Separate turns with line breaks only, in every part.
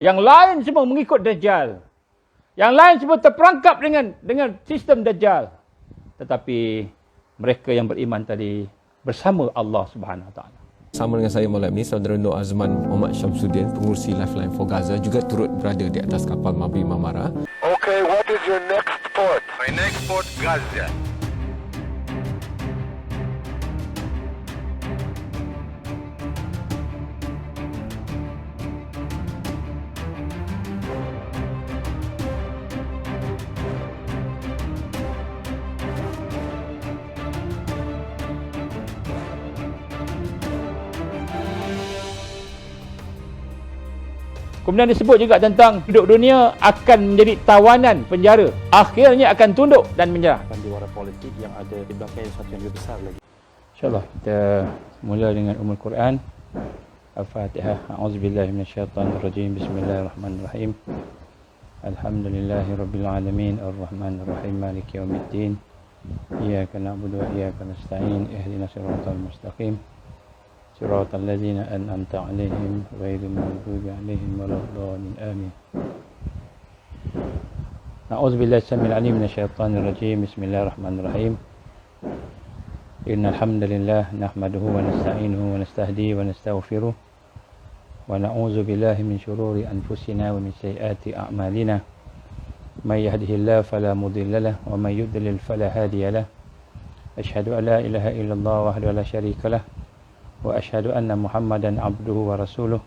Yang lain semua mengikut Dajjal. Yang lain semua terperangkap dengan sistem Dajjal. Tetapi mereka yang beriman tadi bersama Allah Subhanahu Wa Taala.
Sama dengan saya malam ini, Saudara Nur Azman Muhammad Syamsuddin, pengurusi Lifeline for Gaza, juga turut berada di atas kapal Mabi Marmara.
Okay, what is your next port? My next port, Gaza.
Kemudian disebut juga tentang hidup dunia akan menjadi tawanan penjara. Akhirnya akan tunduk dan menyerah.
Sandiwara politik yang ada di belakangnya satu yang lebih besar lagi.
InsyaAllah kita mula dengan Ummul Quran. Al-Fatihah. A'udzubillahi minasyaitonirrajim. Bismillahirrahmanirrahim. Alhamdulillahi rabbil alamin. Ar-Rahmanirrahim. Maliki yaumiddin. Iyyaka na'budu wa iyyaka nasta'in. Ihdinas siratal mustaqim. صراط الذين أنعمت عليهم غير المغضوب عليهم ولا الضالين آمين. أعوذ بالله السميع العليم من الشيطان الرجيم. بسم الله الرحمن الرحيم. إن الحمد لله نحمده ونستعينه ونستهديه ونستغفره ونعوذ بالله من شرور أنفسنا ومن سيئات أعمالنا. من يهده الله فلا مضل له ومن يضلل فلا هادي له. أشهد أن لا إله إلا الله وحده لا شريك له وأشهد أن محمدا عبده ورسوله.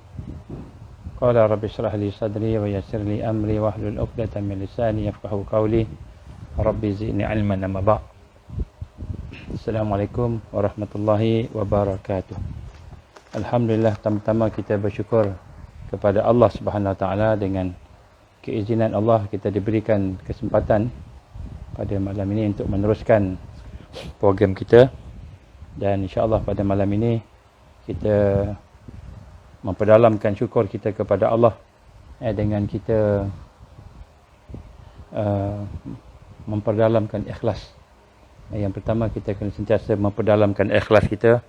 قال رب اشرح لي صدري ويسر لي أمري واحلل عقدة من لساني يفقهوا قولي رب زدني علما أما بعد. Assalamualaikum warahmatullahi wabarakatuh. Alhamdulillah, pertama-tama kita bersyukur kepada Allah Subhanahu Wa Taala. Dengan keizinan Allah kita diberikan kesempatan pada malam ini untuk meneruskan program kita, dan insya-Allah pada malam ini kita memperdalamkan syukur kita kepada Allah dengan kita memperdalamkan ikhlas. Yang pertama, kita kena sentiasa memperdalamkan ikhlas kita,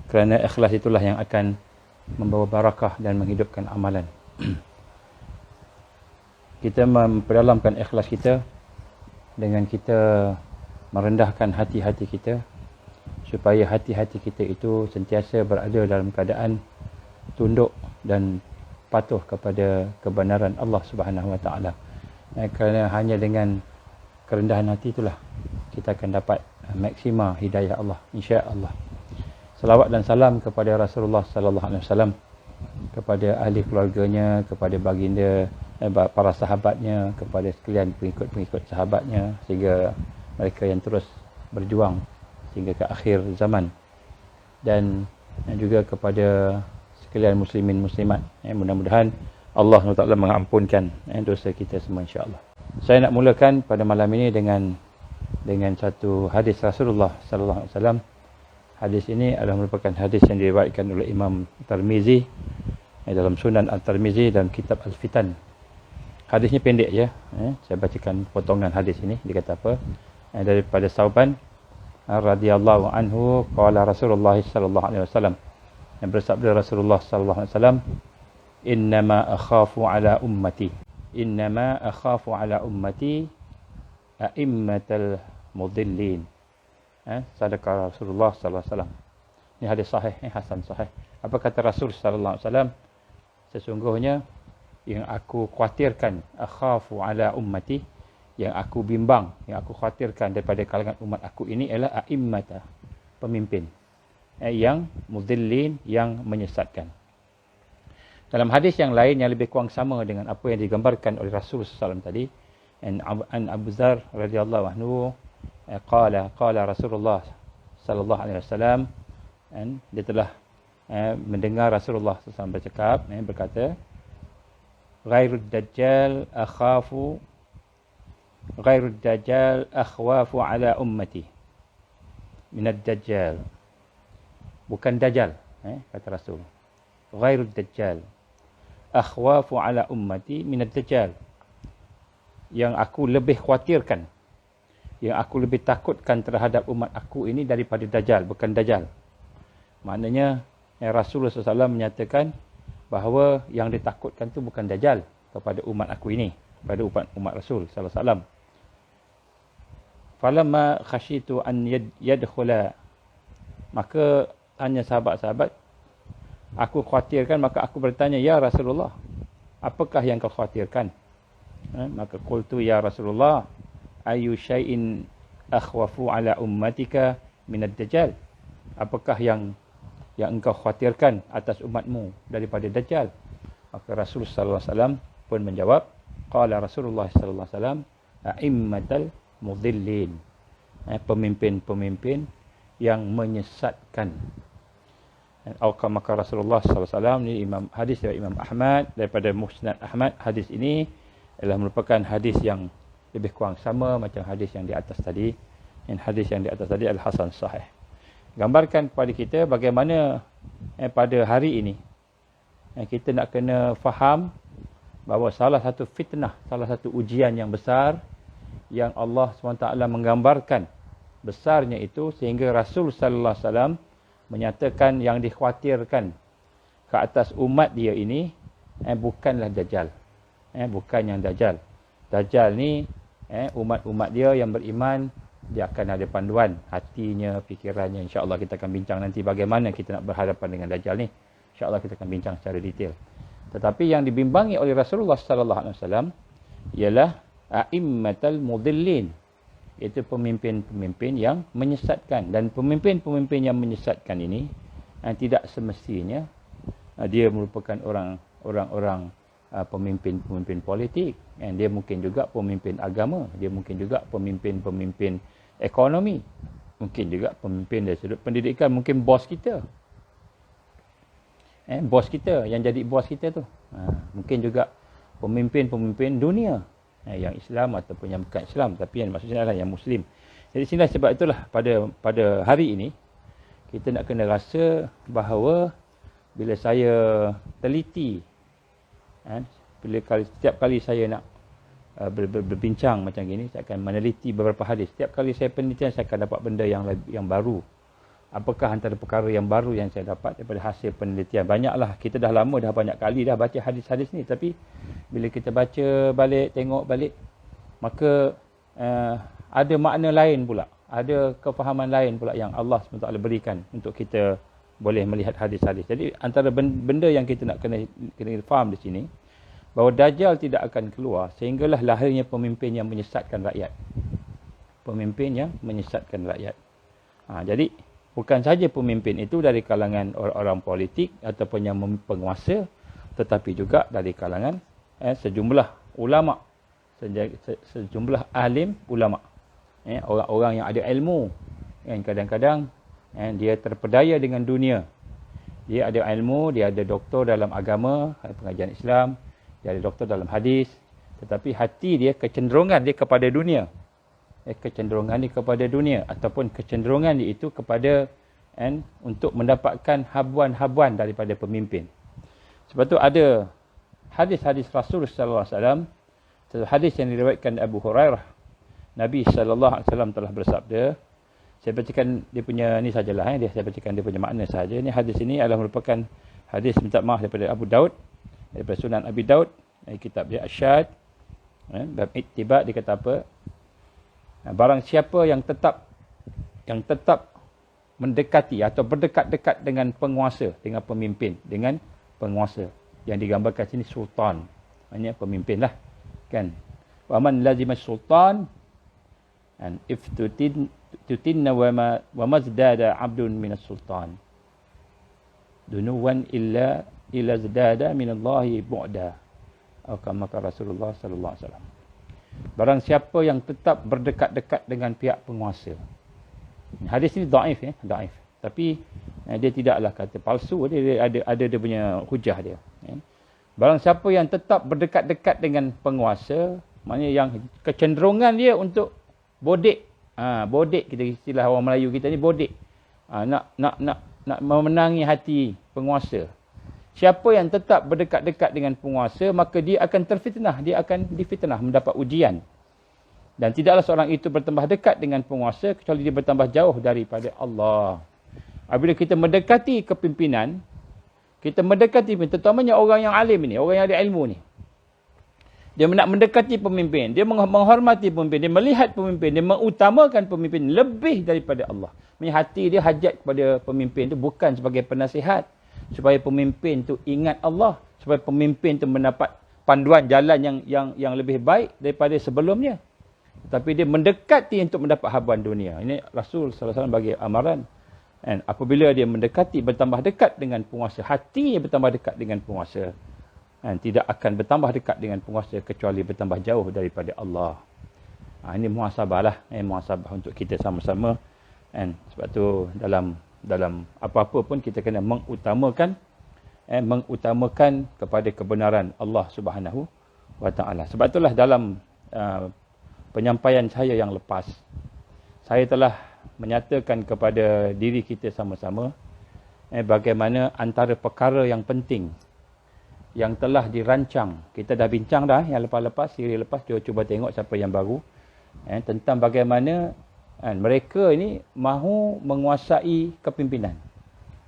kerana ikhlas itulah yang akan membawa barakah dan menghidupkan amalan. Kita memperdalamkan ikhlas kita dengan kita merendahkan hati-hati kita, supaya hati-hati kita itu sentiasa berada dalam keadaan tunduk dan patuh kepada kebenaran Allah Subhanahu Wa Taala. Kerana hanya dengan kerendahan hati itulah kita akan dapat maksima hidayah Allah, insya-Allah. Salawat dan salam kepada Rasulullah sallallahu alaihi wasallam, kepada ahli keluarganya, kepada baginda, para sahabatnya, kepada sekalian pengikut-pengikut sahabatnya, sehingga mereka yang terus berjuang sehingga ke akhir zaman, dan juga kepada sekalian muslimin muslimat. Mudah-mudahan Allah SWT mengampunkan dosa kita semua, insya-Allah. Saya nak mulakan pada malam ini dengan satu hadis Rasulullah sallallahu alaihi wasallam. Hadis ini adalah merupakan hadis yang diriwayatkan oleh Imam Tirmizi dalam Sunan At-Tirmizi dalam kitab Al-Fitan. Hadisnya pendek je, saya bacakan potongan hadis ini. Dia kata apa? Daripada Sauban radhiyallahu anhu, qala Rasulullah sallallahu alaihi wasallam, yang bersabda Rasulullah sallallahu alaihi wasallam, innama akhafu ala ummati a'immatal mudillin. Sadaqah Rasulullah sallallahu alaihi wasallam. Ini hadis sahih, hasan sahih. Apa kata Rasul sallallahu alaihi wasallam? Sesungguhnya yang aku khawatirkan, akhafu ala ummati, yang aku bimbang, yang aku khawatirkan daripada kalangan umat aku ini ialah a'immata, pemimpin, yang mudillin, yang menyesatkan. Dalam hadis yang lain yang lebih kurang sama dengan apa yang digambarkan oleh Rasul SAW tadi, an Abu Dzar radhiyallahu anhu qala Rasulullah sallallahu alaihi wasallam, dia telah mendengar Rasulullah SAW bercakap, berkata, ghairud dajjal akhwafu ala ummati minad dajjal. Bukan dajjal, kata Rasul. Ghairud dajjal akhwafu ala ummati minad dajjal. Yang aku lebih khawatirkan, yang aku lebih takutkan terhadap umat aku ini daripada dajjal, bukan dajjal. Maknanya Rasulullah SAW menyatakan bahawa yang ditakutkan tu bukan Dajjal kepada umat aku ini, pada umat Rasul sallallahu alaihi wasallam. Falamma khasyitu an yadkhula, maka tanya sahabat-sahabat, aku khawatirkan, maka aku bertanya, ya Rasulullah, apakah yang kau khawatirkan? Maka qultu ya Rasulullah, ayu syai'in akhwafu ala ummatika minad dajjal? Apakah yang engkau khawatirkan atas umatmu daripada Dajjal? Maka Rasul sallallahu alaihi wasallam pun menjawab, qala Rasulullah sallallahu alaihi wasallam, a'immatal mudhillin, pemimpin-pemimpin yang menyesatkan. Maka Rasulullah sallallahu alaihi wasallam ni hadis dari Imam Ahmad, daripada Musnad Ahmad. Hadis ini adalah merupakan hadis yang lebih kurang sama macam hadis yang di atas tadi. Dan hadis yang di atas tadi adalah hasan sahih. Gambarkan kepada kita bagaimana pada hari ini kita nak kena faham bahawa salah satu fitnah, salah satu ujian yang besar yang Allah SWT menggambarkan besarnya itu, sehingga Rasul sallallahu alaihi wasallam menyatakan yang dikhawatirkan ke atas umat dia ini bukanlah Dajjal. Bukan yang Dajjal. Dajjal ni umat-umat dia yang beriman, dia akan ada panduan hatinya, fikirannya. InsyaAllah kita akan bincang nanti bagaimana kita nak berhadapan dengan Dajjal ni. InsyaAllah kita akan bincang secara detail. Tetapi yang dibimbangi oleh Rasulullah sallallahu alaihi wasallam ialah a'immatal mudhillin, iaitu pemimpin-pemimpin yang menyesatkan. Dan pemimpin-pemimpin yang menyesatkan ini tidak semestinya dia merupakan orang-orang pemimpin-pemimpin politik. Dia mungkin juga pemimpin agama, dia mungkin juga pemimpin-pemimpin ekonomi, mungkin juga pemimpin dari sudut pendidikan, mungkin bos kita. Bos kita, yang jadi bos kita tu. Mungkin juga pemimpin-pemimpin dunia, yang Islam ataupun yang bukan Islam, tapi yang maksudnya adalah yang Muslim. Jadi sini sebab itulah pada hari ini kita nak kena rasa bahawa bila saya teliti, setiap kali saya nak berbincang macam gini, saya akan meneliti beberapa hadis. Setiap kali saya penelitian, saya akan dapat benda yang baru. Apakah antara perkara yang baru yang saya dapat daripada hasil penelitian? Banyaklah, kita dah lama, dah banyak kali dah baca hadis-hadis ni. Tapi bila kita baca balik, tengok balik, maka ada makna lain pula. Ada kefahaman lain pula yang Allah SWT berikan untuk kita boleh melihat hadis-hadis. Jadi antara benda yang kita nak kena faham di sini, bahawa Dajjal tidak akan keluar sehinggalah lahirnya pemimpin yang menyesatkan rakyat. Pemimpin yang menyesatkan rakyat. Jadi bukan saja pemimpin itu dari kalangan orang-orang politik ataupun yang penguasa, tetapi juga dari kalangan sejumlah ulama, sejumlah alim ulama, orang-orang yang ada ilmu. Kadang-kadang dia terpedaya dengan dunia. Dia ada ilmu, dia ada doktor dalam agama, pengajian Islam, dia ada doktor dalam hadis, tetapi hati dia, kecenderungan dia kepada dunia. Kecenderungan dia kepada dunia, ataupun kecenderungan dia itu kepada untuk mendapatkan habuan-habuan daripada pemimpin. Sebab tu ada hadis-hadis Rasul sallallahu alaihi wasallam, hadis yang diriwayatkan Abu Hurairah. Nabi sallallahu alaihi wasallam telah bersabda, saya bacakan dia punya ni sajalah, saya bacakan dia punya makna saja. Ni hadis ini adalah merupakan hadis, minta maaf, daripada Abu Daud, daripada Sunan Abi Daud, kitab dia Asyad, bab ittiba. Dia kata apa? Barang siapa yang tetap mendekati atau berdekat-dekat dengan penguasa, dengan pemimpin, dengan penguasa, yang digambarkan sini sultan, maknanya pemimpin lah, kan? Wa man lazima sultan and if tutinna wa mazdada abdun minas sultan dunuwan illa zdada minallahi bu'da, atau kama Rasulullah sallallahu alaihi wasallam. Barang siapa yang tetap berdekat-dekat dengan pihak penguasa. Hadis ini dhaif, dhaif. Tapi dia tidaklah kata palsu, dia ada dia punya hujah dia. Barang siapa yang tetap berdekat-dekat dengan penguasa, maknanya yang kecenderungan dia untuk bodek. Bodek, kita istilah orang Melayu kita ni bodek. Nak memenangi hati penguasa. Siapa yang tetap berdekat-dekat dengan penguasa, maka dia akan terfitnah, dia akan difitnah, mendapat ujian. Dan tidaklah seorang itu bertambah dekat dengan penguasa kecuali dia bertambah jauh daripada Allah. Apabila kita mendekati kepimpinan, Kita mendekati pemimpin, terutamanya orang yang alim ni, orang yang ada ilmu ni. Dia nak mendekati pemimpin, dia menghormati pemimpin, dia melihat pemimpin, dia mengutamakan pemimpin lebih daripada Allah. Hati dia hajat kepada pemimpin tu bukan sebagai penasihat, supaya pemimpin tu ingat Allah, supaya pemimpin tu mendapat panduan jalan yang lebih baik daripada sebelumnya. Tapi dia mendekati untuk mendapat habuan dunia. Ini Rasul sallallahu alaihi wasallam bagi amaran. Dan apabila dia mendekati, bertambah dekat dengan penguasa, hatinya bertambah dekat dengan penguasa. Dan tidak akan bertambah dekat dengan penguasa kecuali bertambah jauh daripada Allah. Ini muhasabah lah. Muhasabah untuk kita sama-sama. Dan sebab tu dalam apa-apa pun kita kena mengutamakan kepada kebenaran Allah Subhanahu wa taala. Sebab itulah dalam penyampaian saya yang lepas, saya telah menyatakan kepada diri kita sama-sama bagaimana antara perkara yang penting yang telah dirancang. Kita dah bincang dah yang lepas-lepas, siri lepas, cuba tengok siapa yang baru, tentang bagaimana mereka ini mahu menguasai kepimpinan.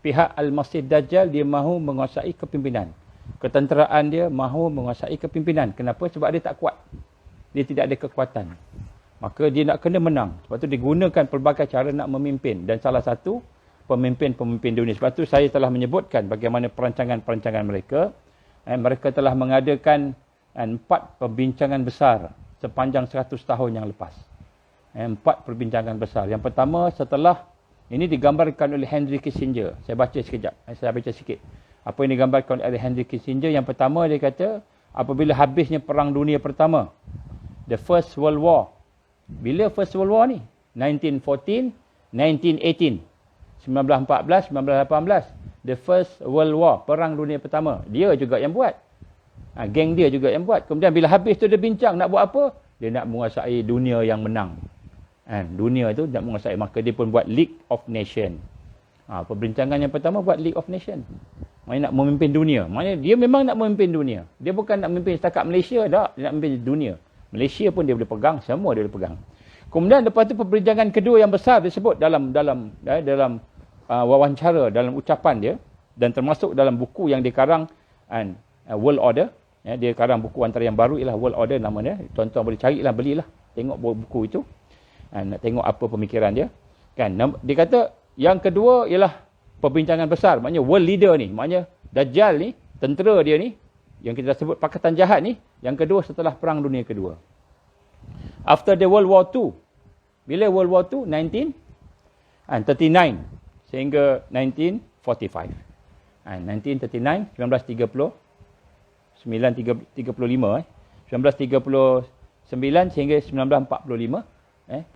Pihak Al-Masih Dajjal dia mahu menguasai kepimpinan. Ketenteraan dia mahu menguasai kepimpinan. Kenapa? Sebab dia tak kuat. Dia tidak ada kekuatan. Maka dia nak kena menang. Sebab tu dia gunakan pelbagai cara nak memimpin. Dan salah satu pemimpin-pemimpin dunia. Sebab tu saya telah menyebutkan bagaimana perancangan-perancangan mereka. Mereka telah mengadakan 4 perbincangan besar sepanjang 100 tahun yang lepas. 4 perbincangan besar. Yang pertama setelah, ini digambarkan oleh Henry Kissinger. Saya baca sekejap. Saya baca sikit. Apa yang digambarkan oleh Henry Kissinger. Yang pertama dia kata, apabila habisnya Perang Dunia Pertama, the First World War. Bila First World War ni? 1914, 1918. 1914, 1918. The First World War. Perang Dunia Pertama. Dia juga yang buat. Geng dia juga yang buat. Kemudian bila habis tu dia bincang. Nak buat apa? Dia nak menguasai dunia yang menang. Dunia tu nak menguasai. Maka dia pun buat League of Nations. Perbincangan yang pertama buat League of Nations. Maksudnya nak memimpin dunia. Maksudnya dia memang nak memimpin dunia. Dia bukan nak memimpin setakat Malaysia dah. Dia nak memimpin dunia. Malaysia pun dia boleh pegang. Semua dia boleh pegang. Kemudian lepas tu perbincangan kedua yang besar disebut dalam wawancara, dalam ucapan dia. Dan termasuk dalam buku yang dikarang World Order. Dia karang buku antara yang baru ialah World Order namanya. Tuan-tuan boleh carilah, belilah. Tengok buku itu. Nak tengok apa pemikiran dia. Dia kata yang kedua ialah perbincangan besar. Maknanya world leader ni. Maknanya Dajjal ni, tentera dia ni, yang kita sebut Pakatan Jahat ni, yang kedua setelah Perang Dunia Kedua. After the World War II. Bila World War II? 1939 sehingga 1945. 1939, 1935, 1939 sehingga 1945,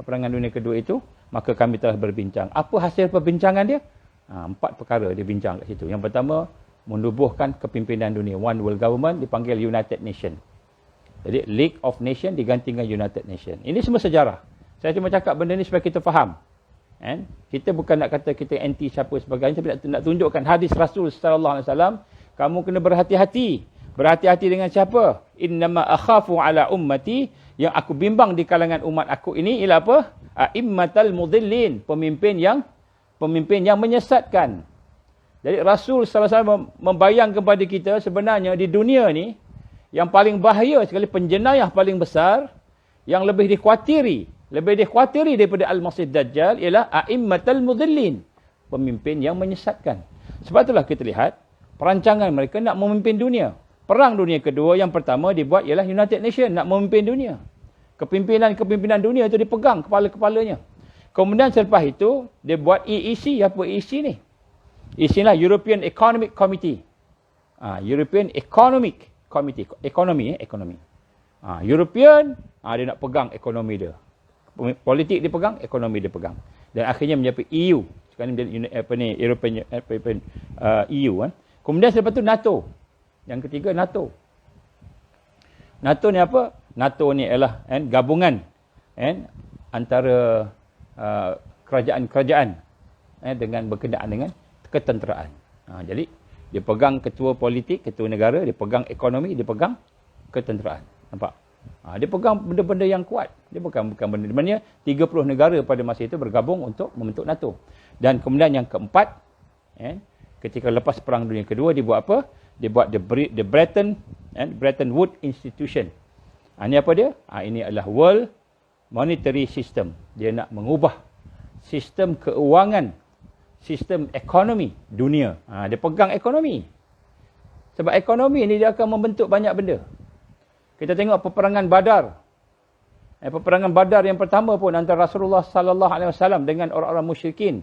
peperangan dunia kedua itu, maka kami telah berbincang. Apa hasil perbincangan dia? 4 perkara dia bincang kat situ. Yang pertama, menubuhkan kepimpinan dunia. One World Government dipanggil United Nations. Jadi League of Nations diganti dengan United Nations. Ini semua sejarah. Saya cuma cakap benda ni supaya kita faham. Kita bukan nak kata kita anti siapa sebagainya, tapi nak tunjukkan hadis Rasul sallallahu alaihi wasallam, kamu kena berhati-hati. Berhati-hati dengan siapa? Innama akhafu ala ummati, yang aku bimbang di kalangan umat aku ini ialah apa? A'immatal mudhillin, pemimpin yang menyesatkan. Jadi Rasul sallallahu alaihi wasallam membayang kepada kita sebenarnya di dunia ni yang paling bahaya sekali, penjenayah paling besar yang lebih dikhawatiri daripada Al-Masih Dajjal ialah a'immatal mudhillin, pemimpin yang menyesatkan. Sebab itulah kita lihat perancangan mereka nak memimpin dunia. Perang Dunia Kedua yang pertama dibuat ialah United Nations, nak memimpin dunia. Kepimpinan dunia itu dipegang kepala-kepalanya. Kemudian selepas itu dia buat EEC. Apa EEC ni? EEC lah European Economic Committee. European Economic Committee. Ekonomi. European, dia nak pegang ekonomi dia. Politik dia pegang, ekonomi dia pegang. Dan akhirnya menjadi EU. Sekarang ni European EU kan. Kemudian selepas itu NATO. Yang ketiga NATO. NATO ni apa? NATO ni ialah gabungan antara kerajaan-kerajaan dengan berkenaan dengan ketenteraan. Jadi dia pegang ketua politik, ketua negara, dia pegang ekonomi, dia pegang ketenteraan. Nampak? Dia pegang benda-benda yang kuat. Dia bukan benda. Sebenarnya 30 negara pada masa itu bergabung untuk membentuk NATO. Dan kemudian yang keempat, ketika lepas Perang Dunia Kedua, dia buat apa? Dia buat the Bretton Woods Institution. Ini apa dia? Ini adalah World Monetary System. Dia nak mengubah sistem keuangan, sistem ekonomi dunia. Dia pegang ekonomi. Sebab ekonomi ni dia akan membentuk banyak benda. Kita tengok peperangan Badar. Peperangan Badar yang pertama pun antara Rasulullah sallallahu alaihi wasallam dengan orang-orang musyrikin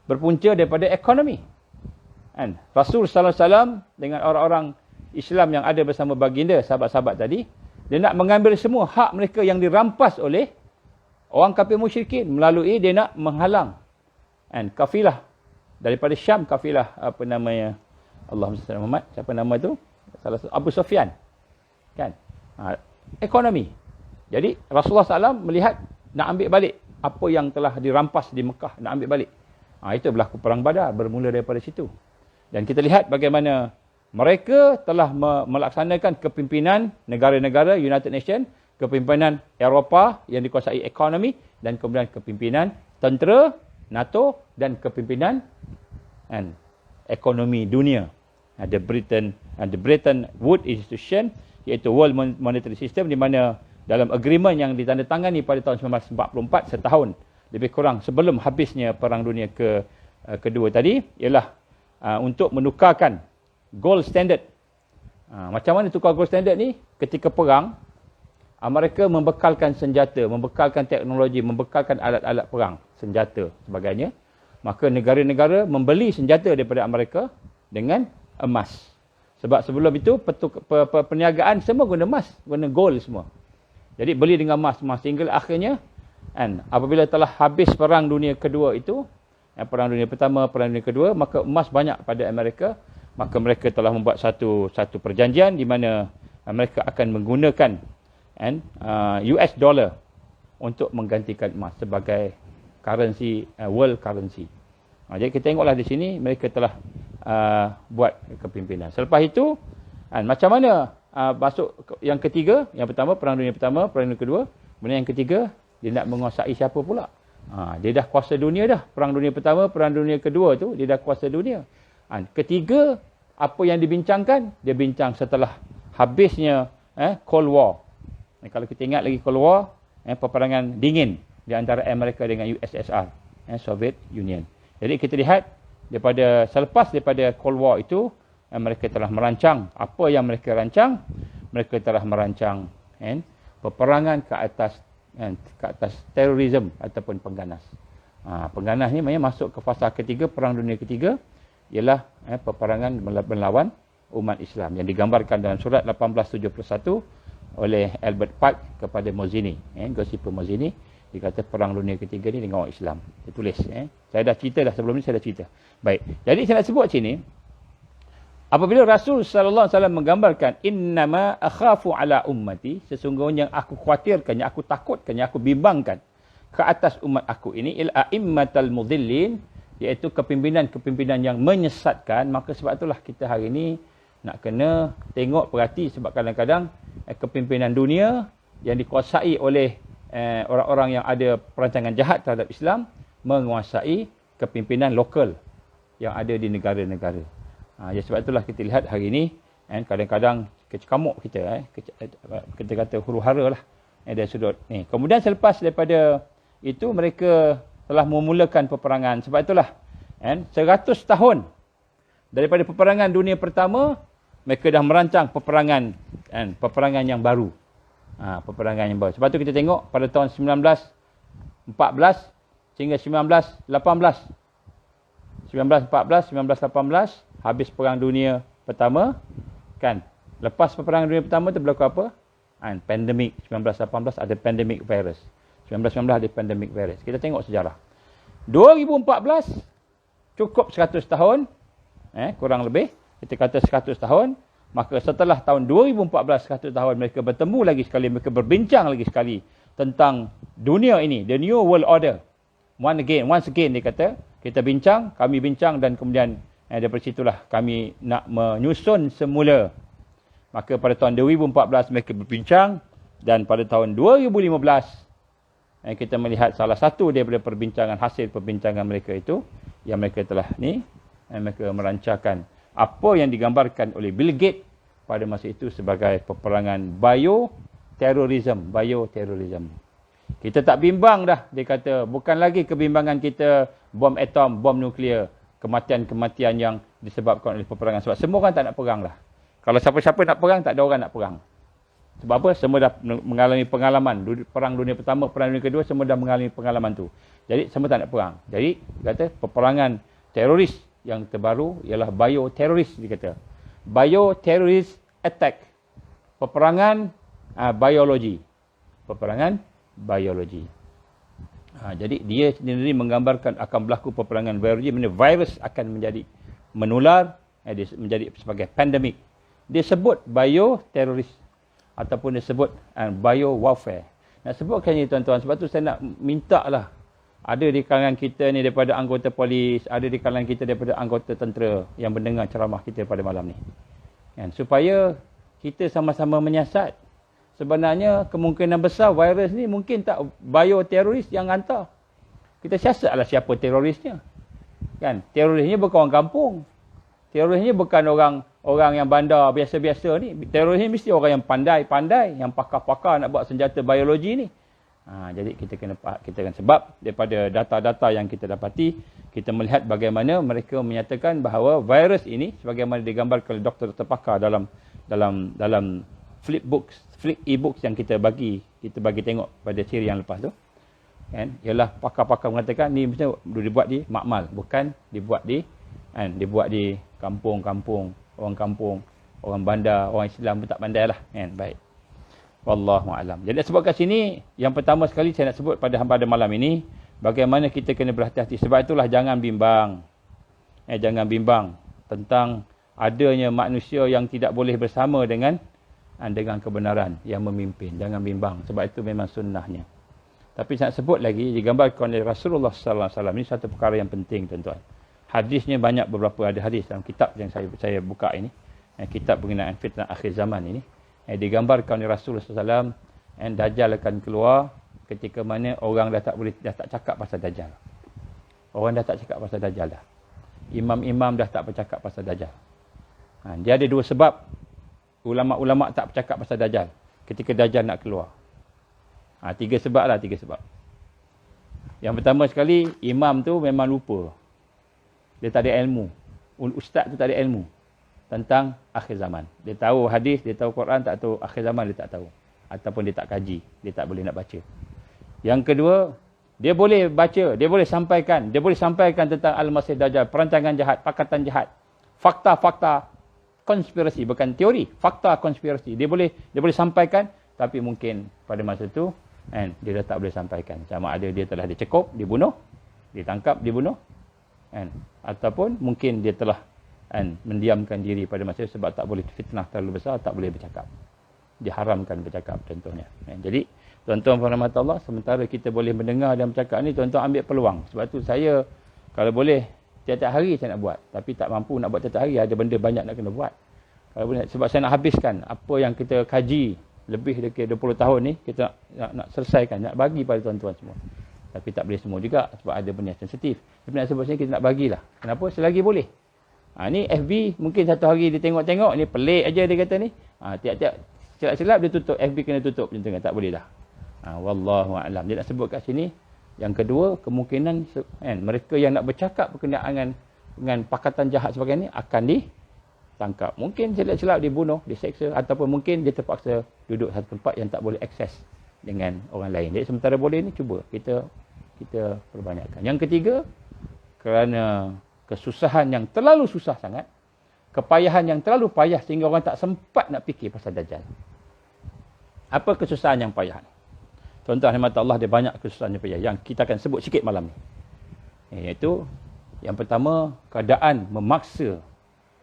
berpunca daripada ekonomi. Rasul sallallahu alaihi wasallam dengan orang-orang Islam yang ada bersama baginda, sahabat-sahabat tadi, dia nak mengambil semua hak mereka yang dirampas oleh orang kafir musyrikin melalui dia nak menghalang kafilah daripada Syam, kafilah apa namanya, Allahumma salli Muhammad, siapa nama tu? Salah satu Abu Sufyan. Kan? Ekonomi. Jadi Rasulullah SAW melihat nak ambil balik apa yang telah dirampas di Mekah, nak ambil balik. Itu berlaku perang Badar, bermula daripada situ. Dan kita lihat bagaimana mereka telah melaksanakan kepimpinan negara-negara United Nations, kepimpinan Eropah yang dikuasai ekonomi, dan kemudian kepimpinan tentera NATO dan kepimpinan ekonomi dunia. The Bretton Woods Institution, iaitu World Monetary System, di mana dalam agreement yang ditandatangani pada tahun 1944, setahun lebih kurang sebelum habisnya Perang Dunia Kedua tadi, ialah untuk menukarkan gold standard. Macam mana tukar gold standard ni? Ketika perang, mereka membekalkan senjata, membekalkan teknologi, membekalkan alat-alat perang, senjata sebagainya. Maka negara-negara membeli senjata daripada Amerika dengan emas. Sebab sebelum itu perniagaan semua guna emas, guna gold semua. Jadi beli dengan emas, sehingga akhirnya apabila telah habis Perang Dunia Kedua itu, Perang Dunia Pertama, Perang Dunia Kedua, maka emas banyak pada Amerika. Maka mereka telah membuat satu perjanjian di mana mereka akan menggunakan US dollar untuk menggantikan emas sebagai currency, world currency. Jadi kita tengoklah di sini mereka telah buat kepimpinan. Selepas itu, macam mana masuk yang ketiga? Yang pertama Perang Dunia Pertama, Perang Dunia Kedua. Kemudian yang ketiga, dia nak menguasai siapa pula? Dia dah kuasa dunia dah. Perang Dunia Pertama, Perang Dunia Kedua tu dia dah kuasa dunia. Ketiga, apa yang dibincangkan? Dia bincang setelah habisnya Cold War. Kalau kita ingat lagi Cold War, peperangan dingin di antara Amerika dengan USSR, Soviet Union. Jadi kita lihat selepas daripada Cold War itu, mereka telah merancang apa yang mereka rancang. Mereka telah merancang peperangan ke atas terorisme ataupun pengganas. Pengganas ni maknanya masuk ke fasa ketiga, Perang Dunia Ketiga, ialah peperangan melawan umat Islam yang digambarkan dalam surat 1871 oleh Albert Pike kepada Mazzini, Giuseppe Mazzini. Dia kata Perang Dunia Ketiga ni dengan orang Islam. Dia tulis. Saya dah cerita dah sebelum ni, saya dah cerita. Baik. Jadi saya nak sebut sini, apabila Rasul sallallahu alaihi wasallam menggambarkan innama akhafu ala ummati, sesungguhnya yang aku khawatirkan, yang aku takutkan, yang aku bimbangkan ke atas umat aku ini il-a'immatal mudhillin, iaitu kepimpinan-kepimpinan yang menyesatkan. Maka sebab itulah kita hari ini nak kena tengok, perhati, sebab kadang-kadang kepimpinan dunia yang dikuasai oleh orang-orang yang ada perancangan jahat terhadap Islam menguasai kepimpinan lokal yang ada di negara-negara. Sebab itulah kita lihat hari ini kadang-kadang kecamuk kita, kita kata huru-hara lah dari sudut ni. Kemudian selepas daripada itu mereka telah memulakan peperangan. Sebab itulah 100 tahun daripada peperangan dunia pertama, mereka dah merancang peperangan yang baru. Peperangan yang baru. Sebab tu kita tengok pada tahun 1914 sehingga 1918. 1914, 1918 habis Perang Dunia Pertama, kan? Lepas Perang Dunia Pertama tu berlaku apa? Pandemik. 1918 ada pandemic virus. 1919 ada pandemic virus. Kita tengok sejarah. 2014 cukup 100 tahun, kurang lebih kita kata 100 tahun. Maka setelah tahun 2014, 100 tahun, mereka bertemu lagi sekali, mereka berbincang lagi sekali tentang dunia ini, the new world order. Once again dia kata, kita bincang, kami bincang, dan kemudian daripada situlah kami nak menyusun semula. Maka pada tahun 2014 mereka berbincang, dan pada tahun 2015 kita melihat salah satu daripada hasil perbincangan mereka itu, yang mereka telah mereka merancarkan apa yang digambarkan oleh Bill Gates pada masa itu sebagai peperangan bioterorisme. Kita tak bimbang dah, dia kata. Bukan lagi kebimbangan kita bom atom, bom nuklear, kematian-kematian yang disebabkan oleh peperangan. Sebab semua orang tak nak perang lah. Kalau siapa-siapa nak perang, tak ada orang nak perang. Sebab apa? Semua dah mengalami pengalaman. Perang dunia pertama, perang dunia kedua, semua dah mengalami pengalaman tu. Jadi, semua tak nak perang. Jadi, dia kata, peperangan teroris yang terbaru ialah bioteroris, dia kata. Bioterrorist attack. Peperangan biologi. Peperangan biologi. Jadi, dia sendiri menggambarkan akan berlaku peperangan biologi, mana virus akan menjadi menular, dia menjadi sebagai pandemik. Dia sebut bioteroris ataupun disebut bio warfare. Nak sebutkan ni tuan-tuan, sebab tu saya nak minta lah, ada di kalangan kita ni daripada anggota polis, ada di kalangan kita daripada anggota tentera yang mendengar ceramah kita pada malam ni. Kan? Supaya kita sama-sama menyiasat. Sebenarnya kemungkinan besar virus ni mungkin tak bioteroris yang hantar. Kita siasatlah siapa terorisnya. Kan? Terorisnya bukan orang kampung. Terorisnya bukan orang yang bandar biasa-biasa ni. Terorisnya mesti orang yang pandai-pandai, yang pakar-pakar nak buat senjata biologi ni. Jadi kita kena sebab daripada data-data yang kita dapati, kita melihat bagaimana mereka menyatakan bahawa virus ini sebagaimana digambarkan oleh doktor-doktor pakar dalam flip e-books yang kita bagi tengok pada siri yang lepas tu. Kan? Ialah pakar-pakar mengatakan ni mesti dibuat di makmal, bukan dibuat di kampung-kampung, orang bandar, orang Islam pun tak pandai lah. Kan? Baik. Wallahu a'lam. Jadi sebab kat sini, yang pertama sekali saya nak sebut pada malam ini, bagaimana kita kena berhati-hati. Sebab itulah jangan bimbang. Jangan bimbang tentang adanya manusia yang tidak boleh bersama dengan kebenaran yang memimpin. Jangan bimbang. Sebab itu memang sunnahnya. Tapi saya nak sebut lagi, digambarkan oleh Rasulullah sallallahu alaihi wasallam. Ini satu perkara yang penting tuan-tuan. Hadisnya banyak, beberapa ada hadis dalam kitab yang saya buka ini. Kitab berkenaan fitnah akhir zaman ini. Digambarkan oleh Rasulullah SAW, Dajjal akan keluar ketika mana orang dah tak cakap pasal Dajjal. Orang dah tak cakap pasal Dajjal dah. Imam-imam dah tak bercakap pasal Dajjal. Dia ada dua sebab ulama-ulama tak bercakap pasal Dajjal ketika Dajjal nak keluar. Tiga sebab. Yang pertama sekali, imam tu memang lupa. Dia tak ada ilmu. Ustaz tu tak ada ilmu tentang akhir zaman. Dia tahu hadis, dia tahu Quran, tak tahu akhir zaman, dia tak tahu. Ataupun dia tak kaji, dia tak boleh nak baca. Yang kedua, dia boleh baca, dia boleh sampaikan tentang Al-Masih Dajjal, perancangan jahat, pakatan jahat, fakta-fakta konspirasi, bukan teori, fakta konspirasi. Dia boleh sampaikan, tapi mungkin pada masa itu dia dah tak boleh sampaikan. Sama ada dia telah dicekup, dibunuh, ditangkap, dibunuh, ataupun mungkin dia telah mendiamkan diri pada masa itu sebab tak boleh fitnah terlalu besar, tak boleh bercakap. Diharamkan bercakap contohnya. Jadi, tuan-tuan rahmat Allah, sementara kita boleh mendengar dan bercakap ni, tuan-tuan ambil peluang. Sebab tu saya, kalau boleh, tiap-tiap hari saya nak buat. Tapi tak mampu nak buat tiap-tiap hari, ada benda banyak nak kena buat. Kalau boleh, sebab saya nak habiskan apa yang kita kaji lebih dari 20 tahun ni, kita nak selesaikan, nak bagi pada tuan-tuan semua. Tapi tak boleh semua juga, sebab ada benda sensitif. Tapi nak sebut sini, kita nak bagilah. Kenapa? Selagi boleh. Ni FB mungkin satu hari dia tengok-tengok, ni pelik aja dia kata ni. Tiap-tiap silap-silap dia tutup, FB kena tutup macam tu kan, tak boleh dah. Wallahu a'lam. Dia nak sebut kat sini. Yang kedua, kemungkinan mereka yang nak bercakap berkenaan dengan pakatan jahat sebagainya akan ditangkap. Mungkin silap-silap dibunuh, diseksa, ataupun mungkin dia terpaksa duduk satu tempat yang tak boleh akses dengan orang lain. Jadi sementara boleh ni, cuba kita perbanyakkan. Yang ketiga, kerana kesusahan yang terlalu susah sangat, kepayahan yang terlalu payah sehingga orang tak sempat nak fikir pasal Dajjal. Apa kesusahan yang payah? Tuan-tuan rahmat Allah, dia banyak kesusahan yang payah yang kita akan sebut sikit malam ni. Iaitu, yang pertama, keadaan memaksa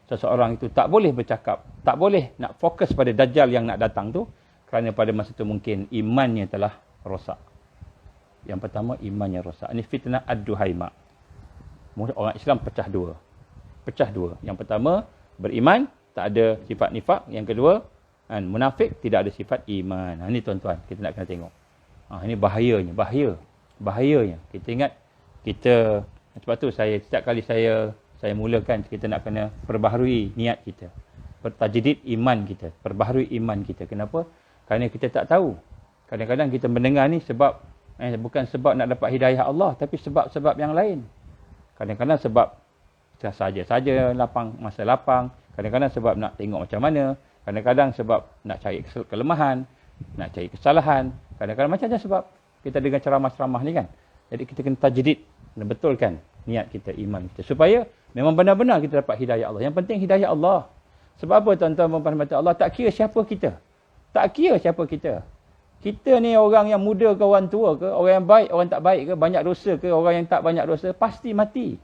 seseorang itu tak boleh bercakap, tak boleh nak fokus pada Dajjal yang nak datang tu, kerana pada masa itu mungkin imannya telah rosak. Yang pertama, imannya rosak. Ini fitnah ad-duhaima. Orang Islam pecah dua. Yang pertama, beriman, tak ada sifat nifak. Yang kedua, munafik, tidak ada sifat iman. Ini tuan-tuan, kita nak kena tengok. Ini bahayanya. Kita ingat, sebab tu setiap kali saya saya mulakan kita nak kena perbaharui niat kita. Tajdid iman kita, perbaharui iman kita. Kenapa? Kerana kita tak tahu. Kadang-kadang kita mendengar ni sebab bukan sebab nak dapat hidayah Allah, tapi sebab-sebab yang lain. Kadang-kadang sebab saja-saja masa lapang, kadang-kadang sebab nak tengok macam mana, kadang-kadang sebab nak cari kelemahan, nak cari kesalahan, kadang-kadang macam-macam sebab kita dengan ceramah-ceramah ni kan. Jadi kita kena tajdid, kena betulkan niat kita, iman kita, supaya memang benar-benar kita dapat hidayah Allah. Yang penting hidayah Allah. Sebab apa tuan-tuan dan puan-puan, Allah tak kira siapa kita. Tak kira siapa kita. Kita ni orang yang muda ke orang tua ke, orang yang baik, orang tak baik ke, banyak dosa ke, orang yang tak banyak dosa, pasti mati.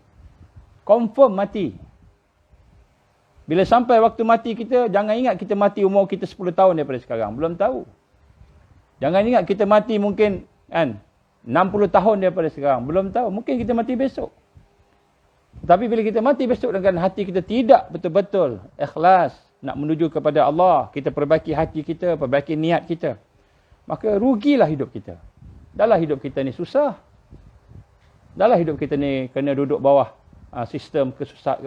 Confirm mati. Bila sampai waktu mati kita, jangan ingat kita mati umur kita 10 tahun daripada sekarang. Belum tahu. Jangan ingat kita mati mungkin 60 tahun daripada sekarang. Belum tahu. Mungkin kita mati besok. Tapi bila kita mati besok dengan hati kita tidak betul-betul ikhlas nak menuju kepada Allah, kita perbaiki hati kita, perbaiki niat kita, maka rugilah hidup kita. Dahlah hidup kita ni susah. Dahlah hidup kita ni kena duduk bawah sistem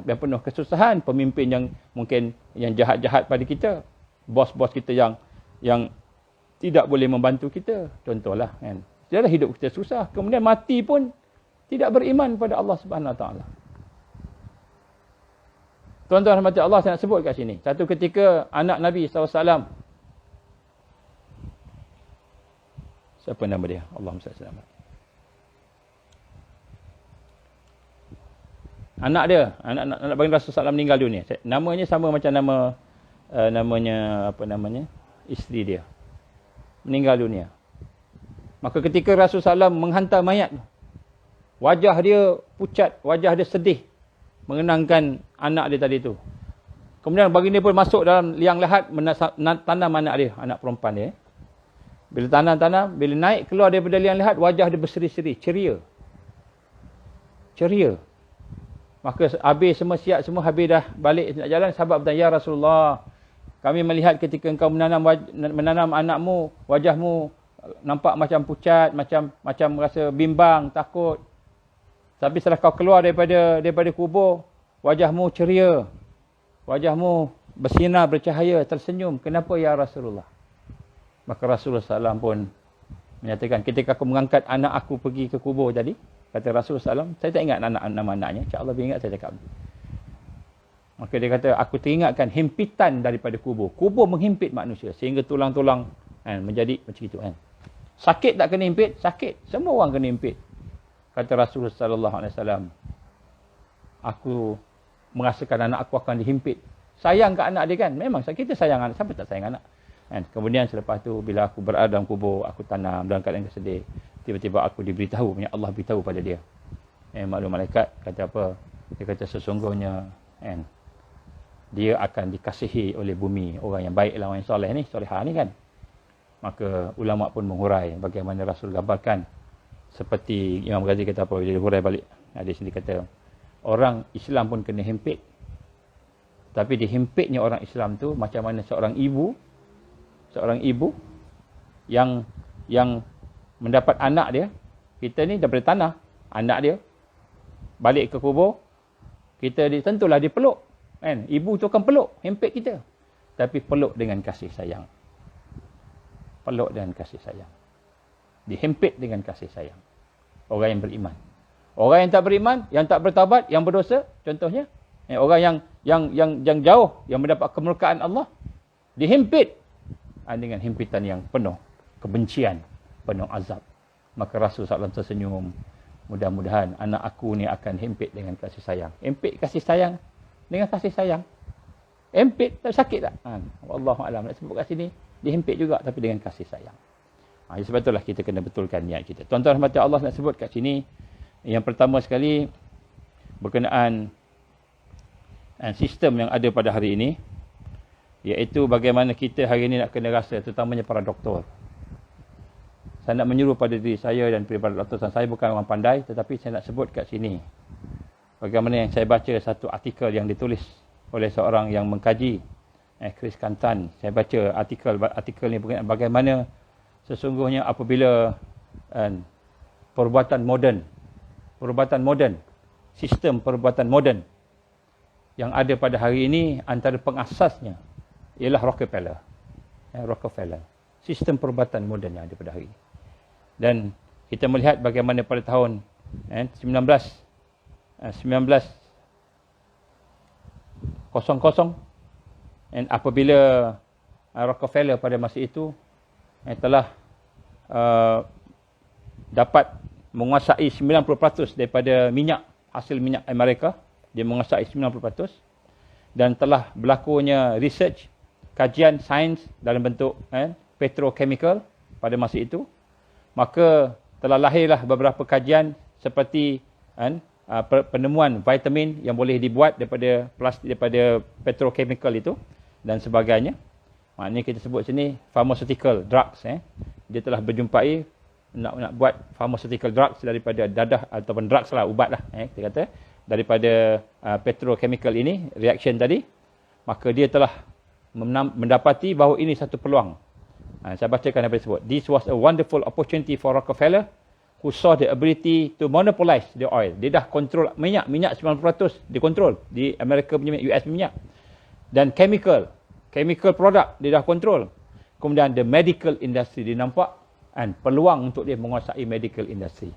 yang penuh kesusahan, pemimpin yang mungkin yang jahat-jahat pada kita, bos-bos kita yang tidak boleh membantu kita. Contohlah kan. Dahlah hidup kita susah, kemudian mati pun tidak beriman pada Allah Subhanahu Wa Taala. Tuan-tuan rahmati Allah, saya nak sebut kat sini. Satu ketika anak Nabi SAW. Siapa nama dia? Allahumma salli alaihi wasallam. Anak dia, anak baginda Rasulullah SAW meninggal dunia. Namanya sama macam namanya isteri dia. Meninggal dunia. Maka ketika Rasulullah SAW menghantar mayat, wajah dia pucat, wajah dia sedih mengenangkan anak dia tadi tu. Kemudian baginda pun masuk dalam liang lahat tanam anak dia, anak perempuan dia. Bila tanam, bila naik keluar daripada liang lahat, wajah dia berseri-seri, ceria. Ceria. Maka habis semua siap, semua habis dah balik nak jalan, sahabat bertanya, ya Rasulullah, kami melihat ketika engkau menanam anakmu, wajahmu nampak macam pucat, macam rasa bimbang, takut. Tapi setelah kau keluar daripada kubur, wajahmu ceria. Wajahmu bersinar, bercahaya, tersenyum. Kenapa ya Rasulullah? Maka Rasulullah SAW pun menyatakan, ketika aku mengangkat anak aku pergi ke kubur tadi, kata Rasulullah SAW, saya tak ingat nama anaknya. InsyaAllah dia ingat, saya cakap. Maka dia kata, aku teringatkan himpitan daripada kubur. Kubur menghimpit manusia sehingga tulang-tulang menjadi macam itu. Sakit tak kena himpit? Sakit. Semua orang kena himpit. Kata Rasulullah SAW, aku merasakan anak aku akan dihimpit. Sayang ke anak dia kan? Memang kita sayang anak. Siapa tak sayang anak? Kemudian selepas tu, bila aku berada dalam kubur, aku tanam dalam keadaan kesedih. Tiba-tiba aku diberitahu, Allah beritahu pada dia. Maklum malaikat kata apa? Dia kata sesungguhnya dia akan dikasihi oleh bumi. Orang yang baik lah, orang yang soleh ni, solehah ni kan. Maka ulama pun menghurai bagaimana Rasul gambarkan. Seperti Imam Ghazali kata apa, dia hurai balik. Dia sendiri kata, orang Islam pun kena himpit. Tapi dihimpitnya orang Islam tu macam mana seorang ibu yang mendapat anak dia, kita ni daripada tanah, anak dia balik ke kubur, kita tentulah dipeluk kan. Ibu tu akan peluk, himpit kita, tapi peluk dengan kasih sayang. Peluk dengan kasih sayang, dihimpit dengan kasih sayang. Orang yang beriman. Orang yang tak beriman, yang tak bertaubat, yang berdosa, contohnya orang yang jauh, yang mendapat kemurkaan Allah, dihimpit dengan himpitan yang penuh kebencian, penuh azab. Maka Rasulullah SAW tersenyum, mudah-mudahan anak aku ni akan himpit dengan kasih sayang. Himpit kasih sayang dengan kasih sayang. Himpit tak sakit tak? Wallahualam, nak sebut kat sini, dihimpit juga tapi dengan kasih sayang. Sebab itulah kita kena betulkan niat kita. Tuan-tuan rahmati Allah, nak sebut kat sini, yang pertama sekali berkenaan sistem yang ada pada hari ini, iaitu bagaimana kita hari ini nak kena rasa, terutamanya para doktor. Saya nak menyuruh pada diri saya dan para doktor, saya bukan orang pandai, tetapi saya nak sebut kat sini bagaimana yang saya baca satu artikel yang ditulis oleh seorang yang mengkaji, Chris Kantan. Saya baca artikel ni berkenaan bagaimana sesungguhnya apabila perubatan moden, sistem perubatan moden yang ada pada hari ini, antara pengasasnya ialah Rockefeller. Rockefeller. Sistem perubatan moden yang ada pada hari ini. Dan kita melihat bagaimana pada tahun 1900 dan apabila Rockefeller pada masa itu telah dapat menguasai 90% daripada hasil minyak Amerika. Dia menguasai 90% dan telah berlakunya research, kajian sains dalam bentuk petrochemical pada masa itu. Maka telah lahirlah beberapa kajian seperti penemuan vitamin yang boleh dibuat daripada plastik, daripada petrochemical itu dan sebagainya. Maknanya kita sebut sini pharmaceutical drugs. Dia telah berjumpai nak buat pharmaceutical drugs daripada dadah ataupun drugs lah, ubat lah kita kata, daripada petrochemical ini, reaction tadi. Maka dia telah mendapati bahawa ini satu peluang. Saya bacakan apa disebut. This was a wonderful opportunity for Rockefeller who saw the ability to monopolize the oil. Dia dah kontrol minyak 90% dikontrol di Amerika punya, US punya minyak. Dan chemical product dia dah kontrol. Kemudian the medical industry dia nampak peluang untuk dia menguasai medical industry.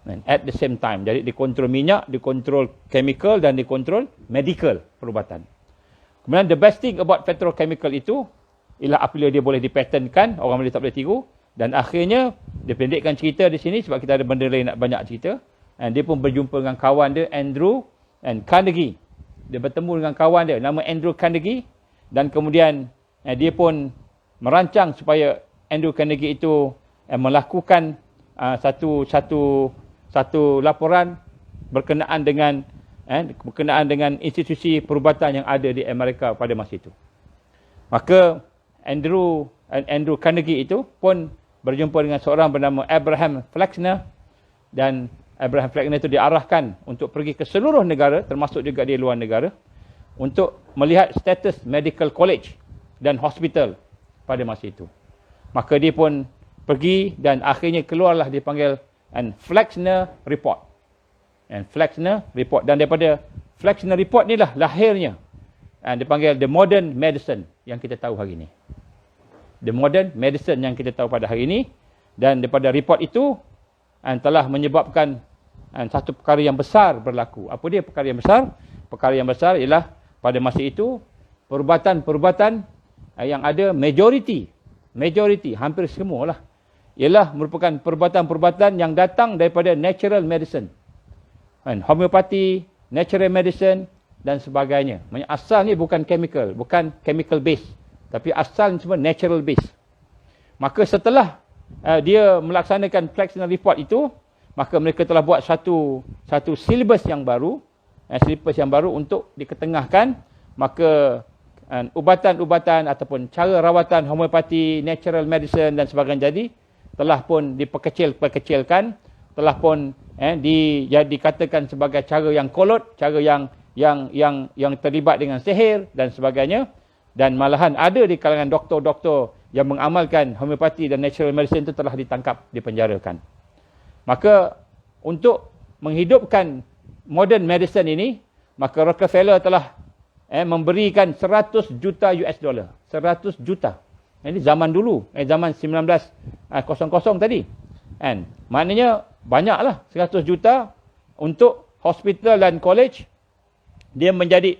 And at the same time, jadi dikontrol minyak, dikontrol chemical dan dikontrol medical perubatan. Kemudian the best thing about petrochemical itu ialah apabila dia boleh dipatentkan, orang boleh tak boleh tiru. Dan akhirnya dia pendekkan cerita di sini sebab kita ada benda lain nak banyak cerita. And dia pun berjumpa dengan kawan dia Andrew and Carnegie. Dia bertemu dengan kawan dia nama Andrew Carnegie dan kemudian dia pun merancang supaya Andrew Carnegie itu melakukan satu laporan berkenaan dengan institusi perubatan yang ada di Amerika pada masa itu. Maka Andrew Carnegie itu pun berjumpa dengan seorang bernama Abraham Flexner, dan Abraham Flexner itu diarahkan untuk pergi ke seluruh negara, termasuk juga di luar negara, untuk melihat status medical college dan hospital pada masa itu. Maka dia pun pergi dan akhirnya keluarlah dipanggil Flexner Report. Flexner Report. Dan daripada Flexner Report inilah lahirnya dipanggil The Modern Medicine yang kita tahu hari ini. The Modern Medicine yang kita tahu pada hari ini. Dan daripada report itu telah menyebabkan satu perkara yang besar berlaku. Apa dia perkara yang besar? Perkara yang besar ialah pada masa itu perubatan-perubatan yang ada majority hampir semualah ialah merupakan perubatan-perubatan yang datang daripada natural medicine. Homeopati, natural medicine dan sebagainya. Asal ni bukan chemical based, tapi asal semua natural based. Maka setelah dia melaksanakan Flexner Report itu, maka mereka telah buat satu silibus yang baru, untuk diketengahkan. Maka ubatan-ubatan ataupun cara rawatan homeopati, natural medicine dan sebagainya jadi telah pun diperkecilkan, telah pun dikatakan sebagai cara yang kolot, cara yang terlibat dengan sihir dan sebagainya. Dan malahan ada di kalangan doktor-doktor yang mengamalkan homeopati dan natural medicine itu telah ditangkap, dipenjarakan. Maka untuk menghidupkan modern medicine ini, maka Rockefeller telah memberikan 100 juta US dollar. 100 juta. Ini zaman dulu, zaman 1900 tadi. Maknanya banyaklah 100 juta untuk hospital dan college. Dia menjadi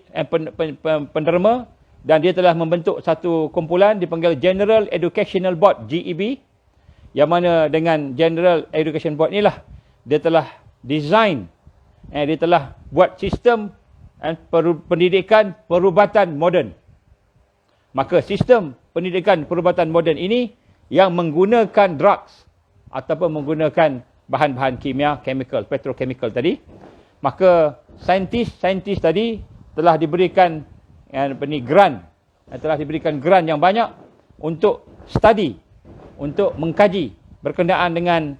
penderma dan dia telah membentuk satu kumpulan dipanggil General Educational Board, GEB. Yang mana dengan General Education Board inilah dia telah design, dia telah buat sistem pendidikan perubatan moden. Maka sistem pendidikan perubatan moden ini yang menggunakan drugs ataupun menggunakan bahan-bahan kimia, chemical, petrochemical tadi. Maka saintis tadi telah diberikan grant yang banyak untuk study, untuk mengkaji berkenaan dengan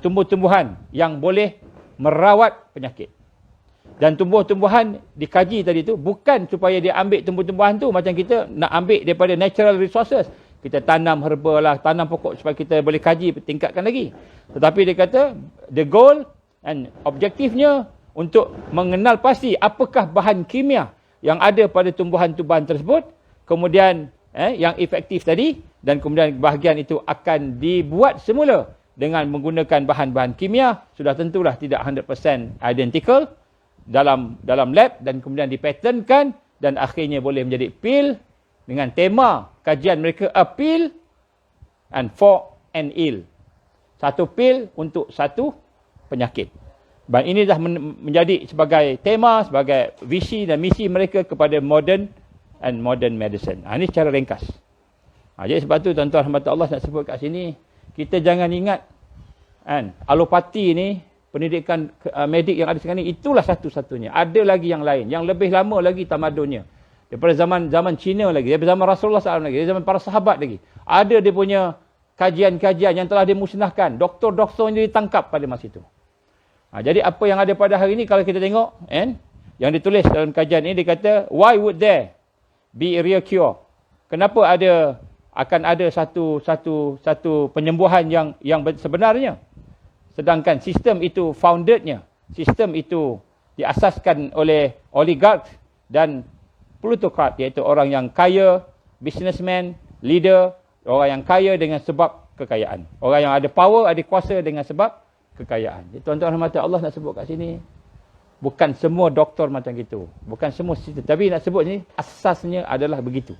tumbuh-tumbuhan yang boleh merawat penyakit. Dan tumbuh-tumbuhan dikaji tadi tu bukan supaya dia ambil tumbuh-tumbuhan tu macam kita nak ambil daripada natural resources. Kita tanam herba lah, tanam pokok supaya kita boleh kaji, tingkatkan lagi. Tetapi dia kata the goal and objektifnya untuk mengenal pasti apakah bahan kimia, yang ada pada tumbuhan-tumbuhan tersebut, kemudian yang efektif tadi, dan kemudian bahagian itu akan dibuat semula dengan menggunakan bahan-bahan kimia, sudah tentulah tidak 100% identical dalam lab, dan kemudian dipatentkan dan akhirnya boleh menjadi pil dengan tema kajian mereka, a pill and for an ill. Satu pil untuk satu penyakit. Dan ini dah menjadi sebagai tema, sebagai visi dan misi mereka kepada modern medicine. Ini secara ringkas. Jadi sebab tu tuan-tuan rahmat Allah nak sebut kat sini, kita jangan ingat alopati ni, pendidikan medik yang ada sekarang ni, itulah satu-satunya. Ada lagi yang lain, yang lebih lama lagi tamadunnya. Daripada zaman Cina lagi, daripada zaman Rasulullah SAW lagi, daripada zaman para sahabat lagi. Ada dia punya kajian-kajian yang telah dimusnahkan. Doktor-doktor yang ditangkap pada masa itu. Jadi apa yang ada pada hari ini, kalau kita tengok, yang ditulis dalam kajian ini, dia kata, why would there be a real cure? Kenapa akan ada satu penyembuhan yang sebenarnya? Sedangkan sistem itu foundednya, sistem itu diasaskan oleh oligark dan plutokrat, iaitu orang yang kaya, businessman, leader, orang yang kaya dengan sebab kekayaan. Orang yang ada power, ada kuasa dengan sebab kekayaan. Jadi, tuan-tuan rahmati Allah nak sebut kat sini, bukan semua doktor macam gitu. Bukan semua sistem. Tapi nak sebut ni, asasnya adalah begitu.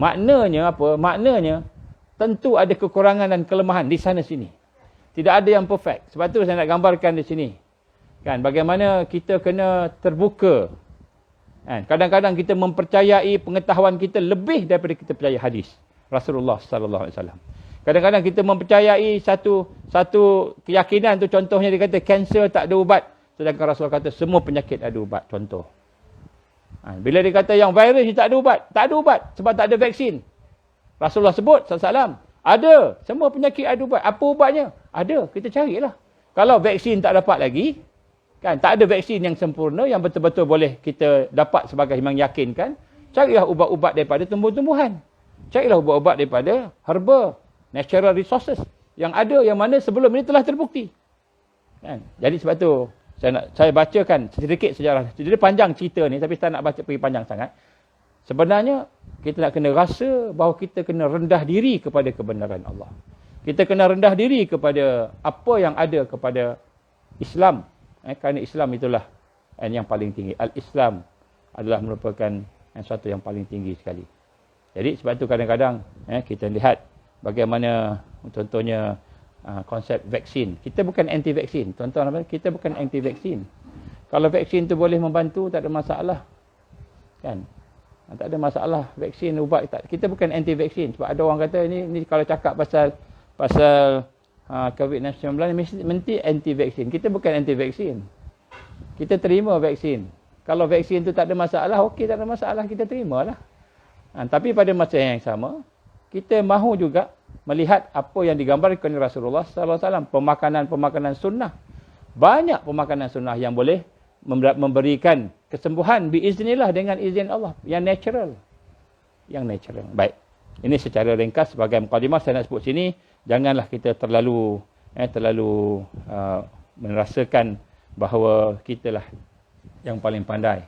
Maknanya apa? Maknanya, tentu ada kekurangan dan kelemahan di sana sini. Tidak ada yang perfect. Sebab tu saya nak gambarkan di sini. Kan, bagaimana kita kena terbuka. Kadang-kadang kita mempercayai pengetahuan kita lebih daripada kita percaya hadis Rasulullah sallallahu alaihi wasallam. Kadang-kadang kita mempercayai satu keyakinan tu, contohnya dia kata kanser tak ada ubat, sedangkan Rasulullah kata semua penyakit ada ubat, contoh. Bila dia kata yang virus ni tak ada ubat sebab tak ada vaksin. Rasulullah sebut SAW, ada, semua penyakit ada ubat. Apa ubatnya? Ada, kita carilah. Kalau vaksin tak dapat lagi, kan, tak ada vaksin yang sempurna yang betul-betul boleh kita dapat sebagai meyakinkan, carilah ubat-ubat daripada tumbuh-tumbuhan. Carilah ubat-ubat daripada herba, natural resources yang ada, yang mana sebelum ini telah terbukti. Kan? Jadi sebab tu saya bacakan sedikit sejarah. Jadi panjang cerita ni, tapi saya nak baca pergi panjang sangat. Sebenarnya kita nak kena rasa bahawa kita kena rendah diri kepada kebenaran Allah. Kita kena rendah diri kepada apa yang ada kepada Islam. Kerana Islam itulah yang paling tinggi. Al-Islam adalah merupakan sesuatu yang paling tinggi sekali. Jadi sebab tu kadang-kadang kita lihat bagaimana contohnya konsep vaksin. Kita bukan anti-vaksin. Tuan-tuan, kita bukan anti-vaksin. Kalau vaksin tu boleh membantu, tak ada masalah. Kan? Tak ada masalah. Vaksin, ubat. Kita bukan anti-vaksin. Sebab ada orang kata, ni kalau cakap pasal COVID-19 mesti anti-vaksin. Kita bukan anti-vaksin. Kita terima vaksin. Kalau vaksin tu tak ada masalah, okey, tak ada masalah, kita terimalah. Tapi pada masa yang sama, kita mahu juga melihat apa yang digambarkan oleh Rasulullah SAW. Pemakanan sunnah. Banyak pemakanan sunnah yang boleh memberikan kesembuhan biiznillah dengan izin Allah. Yang natural. Baik. Ini secara ringkas sebagai mukadimah saya nak sebut sini. Janganlah kita terlalu merasakan bahawa kitalah yang paling pandai.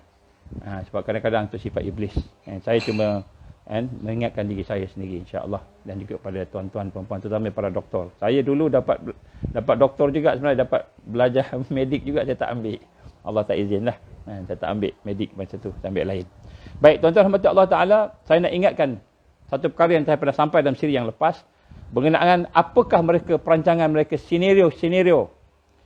Sebab kadang-kadang itu sifat iblis. Saya cuma mengingatkan diri saya sendiri, insya-Allah, dan juga pada tuan-tuan perempuan, terutama para doktor. Saya dulu dapat doktor juga, sebenarnya dapat belajar medik juga, saya tak ambil. Allah tak izinlah. Saya tak ambil medik macam tu, saya ambil lain. Baik, tuan-tuan rahmat Allah Taala, saya nak ingatkan satu perkara yang saya pernah sampai dalam siri yang lepas berkenaan apakah perancangan mereka, senario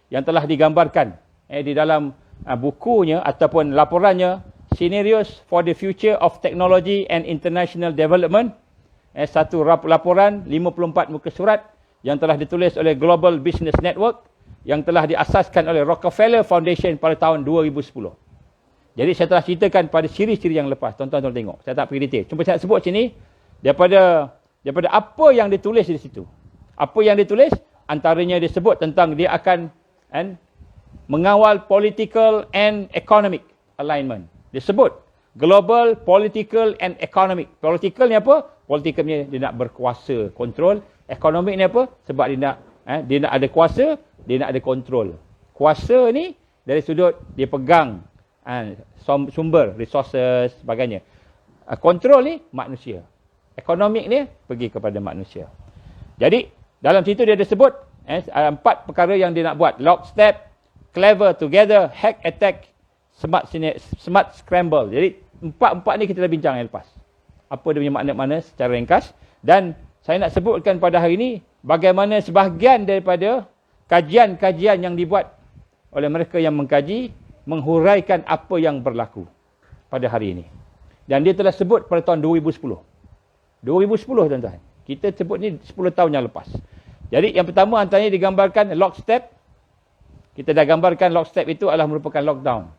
yang telah digambarkan di dalam bukunya ataupun laporannya, Scenarios for the Future of Technology and International Development. Satu laporan 54 muka surat yang telah ditulis oleh Global Business Network yang telah diasaskan oleh Rockefeller Foundation pada tahun 2010. Jadi saya telah ceritakan pada siri-siri yang lepas. Tuan-tuan tengok. Saya tak pergi detail. Cuma saya sebut sini daripada apa yang ditulis di situ. Apa yang ditulis, antaranya disebut tentang dia akan mengawal political and economic alignment. Disebut global, political and economic. Political ni apa? Political ni dia nak berkuasa, kontrol. Economic ni apa? Sebab dia nak ada kuasa, dia nak ada kontrol. Kuasa ni dari sudut dia pegang sumber, resources, sebagainya. Kontrol ni manusia. Ekonomik ni pergi kepada manusia. Jadi, dalam situ dia ada sebut 4 perkara yang dia nak buat. Lockstep, clever together, hack attack, smart scramble. Jadi, empat ni kita dah bincang yang lepas. Apa dia punya makna-makna secara ringkas. Dan saya nak sebutkan pada hari ini bagaimana sebahagian daripada kajian-kajian yang dibuat oleh mereka yang mengkaji menghuraikan apa yang berlaku pada hari ini. Dan dia telah sebut pada tahun 2010. 2010 tuan-tuan. Kita sebut ni 10 tahun yang lepas. Jadi yang pertama antaranya digambarkan lockstep. Kita dah gambarkan lockstep itu adalah merupakan lockdown.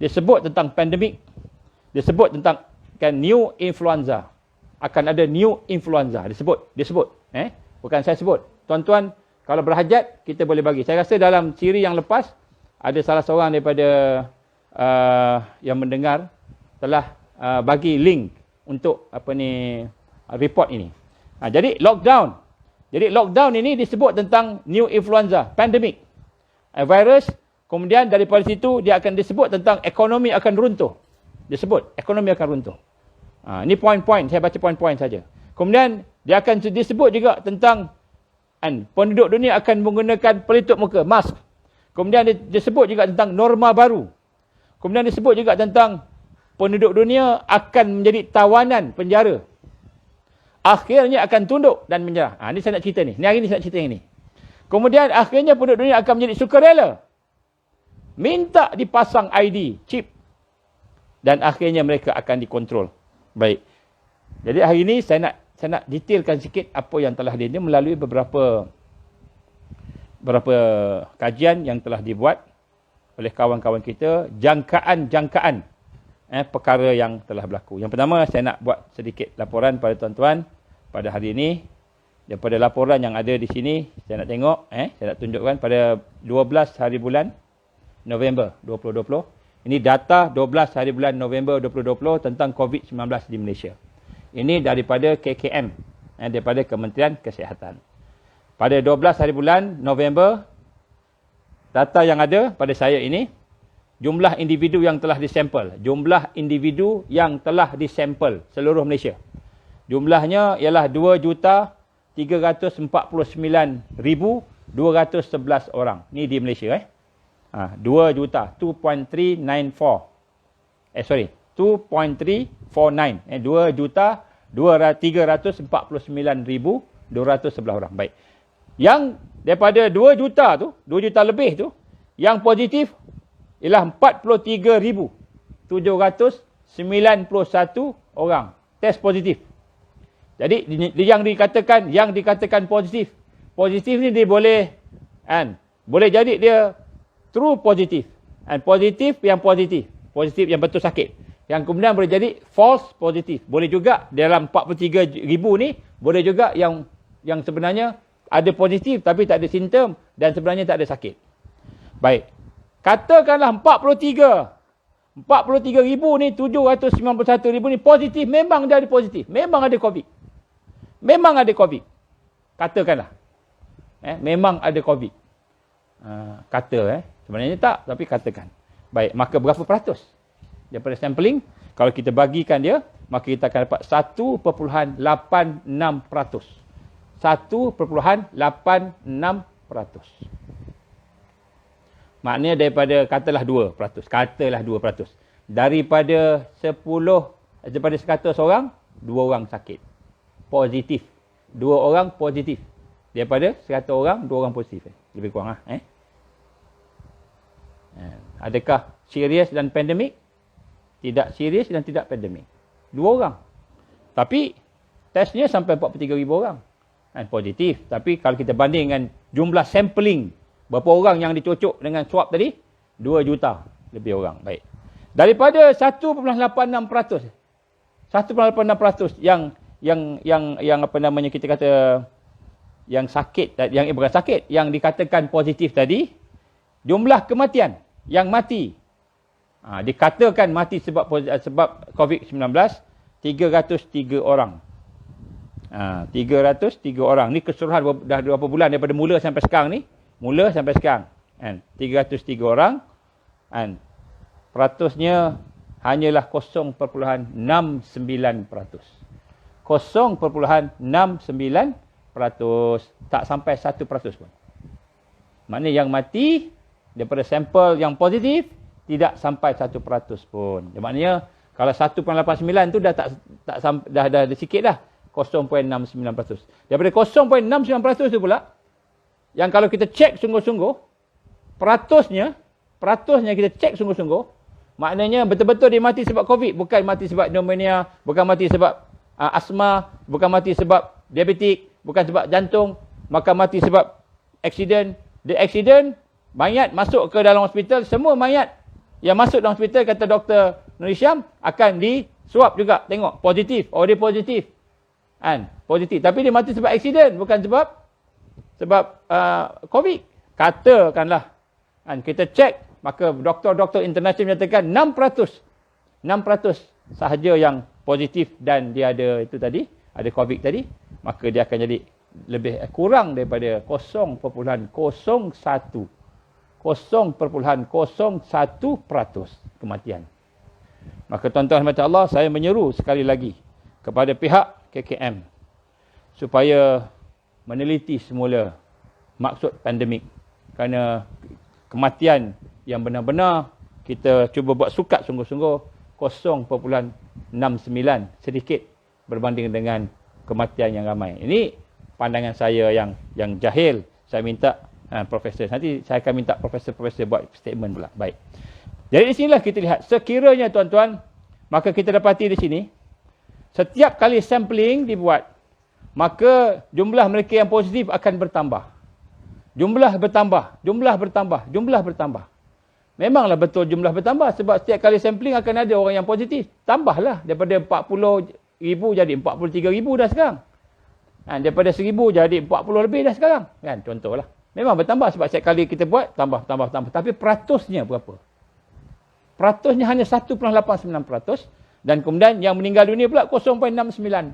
Dia sebut tentang pandemik. Dia sebut tentang new influenza. Akan ada new influenza. Dia sebut. Bukan saya sebut. Tuan-tuan, kalau berhajat, kita boleh bagi. Saya rasa dalam siri yang lepas, ada salah seorang daripada yang mendengar telah bagi link untuk report ini. Jadi lockdown. Jadi lockdown ini disebut tentang new influenza, pandemic. Virus, kemudian daripada situ dia akan disebut tentang ekonomi akan runtuh. Disebut ekonomi akan runtuh. Ini poin-poin, saya baca poin-poin saja. Kemudian dia akan disebut juga tentang penduduk dunia akan menggunakan pelitup muka, mask. Kemudian disebut juga tentang norma baru. Kemudian disebut juga tentang penduduk dunia akan menjadi tawanan penjara. Akhirnya akan tunduk dan menyerah. Ini saya nak cerita ni. Hari ni saya nak cerita yang ni. Kemudian akhirnya penduduk dunia akan menjadi sukarela. Minta dipasang ID, chip. Dan akhirnya mereka akan dikontrol. Baik. Jadi hari ini saya nak detailkan sikit apa yang telah dia melalui beberapa kajian yang telah dibuat oleh kawan-kawan kita, jangkaan perkara yang telah berlaku. Yang pertama, saya nak buat sedikit laporan pada tuan-tuan pada hari ini. Daripada laporan yang ada di sini, saya nak tengok, saya nak tunjukkan pada 12 hari bulan November 2020. Ini data 12 hari bulan November 2020 tentang COVID-19 di Malaysia. Ini daripada KKM, daripada Kementerian Kesihatan. Pada 12 hari bulan November, data yang ada pada saya ini, jumlah individu yang telah disampel. Jumlah individu yang telah disampel seluruh Malaysia. Jumlahnya ialah 2,349,211 orang. Ini di Malaysia. 2 juta, 2.349. 2,349,211 orang. Baik. Yang daripada 2 juta tu, 2 juta lebih tu, yang positif ialah 43,791 orang test positif. Jadi yang dikatakan positif. Positif ni dia boleh jadi dia true positif. Positif yang positif. Positif yang betul sakit. Yang kemudian boleh jadi false positif. Boleh juga dalam 43,000 ni, boleh juga yang sebenarnya ada positif tapi tak ada simptom dan sebenarnya tak ada sakit. Baik. Katakanlah 43,000 ni, 791,000 ni positif. Memang dia ada positif. Memang ada COVID. Memang ada COVID. Katakanlah. Memang ada COVID. Sebenarnya tak, tapi katakan. Baik, maka berapa peratus? Daripada sampling, kalau kita bagikan dia, maka kita akan dapat 1.86%. 1.86%. Maknanya daripada, katalah 2%. Daripada 100 orang, 2 orang sakit. Positif. 2 orang positif. Daripada 100 orang, 2 orang positif. Lebih kurang. Adakah serius dan pandemik? Tidak serius dan tidak pandemik. 2 orang. Tapi testnya sampai 43,000 orang. Positif. Tapi kalau kita banding dengan jumlah sampling, berapa orang yang dicocok dengan swab tadi? 2 juta lebih orang. Baik. Daripada 1.86%. 1.86% yang kita kata yang sakit, yang bukan sakit, yang dikatakan positif tadi, jumlah kematian yang mati. Dikatakan mati sebab COVID-19, 303 orang. 303 orang. Ni keseluruhan dah berapa bulan daripada mula sampai sekarang ni. 303 orang. peratusnya hanyalah 0.69%. 0.69%, tak sampai 1% pun. Maknanya yang mati daripada sampel yang positif tidak sampai 1% pun. Maknanya kalau 1.89 tu dah dah sikit dah, 0.69%. Daripada 0.69% tu pula, yang kalau kita cek sungguh-sungguh, peratusnya kita cek sungguh-sungguh, maknanya betul-betul dia mati sebab COVID, bukan mati sebab pneumonia, bukan mati sebab asma, bukan mati sebab diabetik, bukan sebab jantung, maka mati sebab accident. The accident, mayat masuk ke dalam hospital, semua mayat yang masuk dalam hospital, kata Dr. Nur Hisham, akan disuap juga, tengok positif, dia positif. Positif, tapi dia mati sebab accident, bukan sebab COVID. Katakanlah, kita cek, maka doktor-doktor international menyatakan 6% sahaja yang positif dan dia ada itu tadi, ada COVID tadi, maka dia akan jadi lebih kurang daripada 0.01%. Kematian. Maka tuan-tuan dan Allah, saya menyeru sekali lagi kepada pihak KKM supaya meneliti semula maksud pandemik. Kerana kematian yang benar-benar kita cuba buat sukat sungguh-sungguh 0.69, sedikit berbanding dengan kematian yang ramai. Ini pandangan saya yang jahil. Saya minta profesor, nanti saya akan minta profesor buat statement pula. Baik. Jadi di sinilah kita lihat, sekiranya tuan-tuan, maka kita dapati di sini, setiap kali sampling dibuat, maka jumlah mereka yang positif akan bertambah. Jumlah bertambah. Memanglah betul jumlah bertambah, sebab setiap kali sampling akan ada orang yang positif. Tambahlah daripada 40,000 jadi 43,000 dah sekarang. Daripada 1,000 jadi 40 lebih dah sekarang. Contohlah. Memang bertambah sebab setiap kali kita buat, tambah. Tapi peratusnya berapa? Peratusnya hanya 1.89%. Dan kemudian yang meninggal dunia pula 0.69%.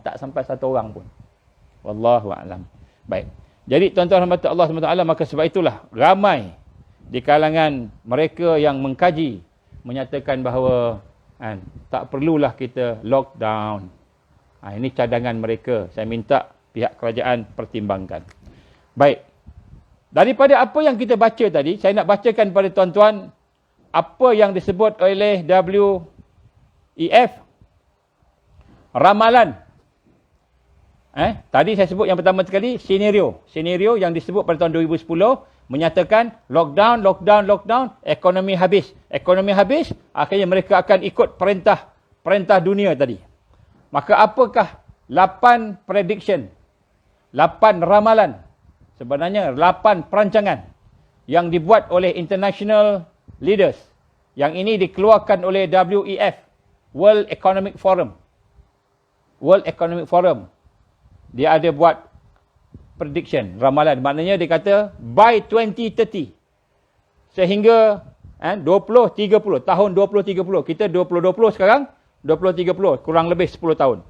Tak sampai satu orang pun. Wallahu'alam. Baik. Jadi tuan-tuan rahmat Allah SWT, maka sebab itulah ramai di kalangan mereka yang mengkaji menyatakan bahawa tak perlulah kita lockdown. Ini cadangan mereka. Saya minta pihak kerajaan pertimbangkan. Baik. Daripada apa yang kita baca tadi, saya nak bacakan kepada tuan-tuan apa yang disebut oleh WEF ramalan. Tadi saya sebut yang pertama sekali senario yang disebut pada tahun 2010 menyatakan lockdown, ekonomi habis, akhirnya mereka akan ikut perintah dunia tadi. Maka apakah 8 prediction, 8 ramalan, sebenarnya 8 perancangan yang dibuat oleh international leaders. Yang ini dikeluarkan oleh WEF, World Economic Forum. Dia ada buat prediction, ramalan. Maknanya dia kata by 2030. Sehingga 2030, tahun 2030. Kita 2020 sekarang, 2030, kurang lebih 10 tahun.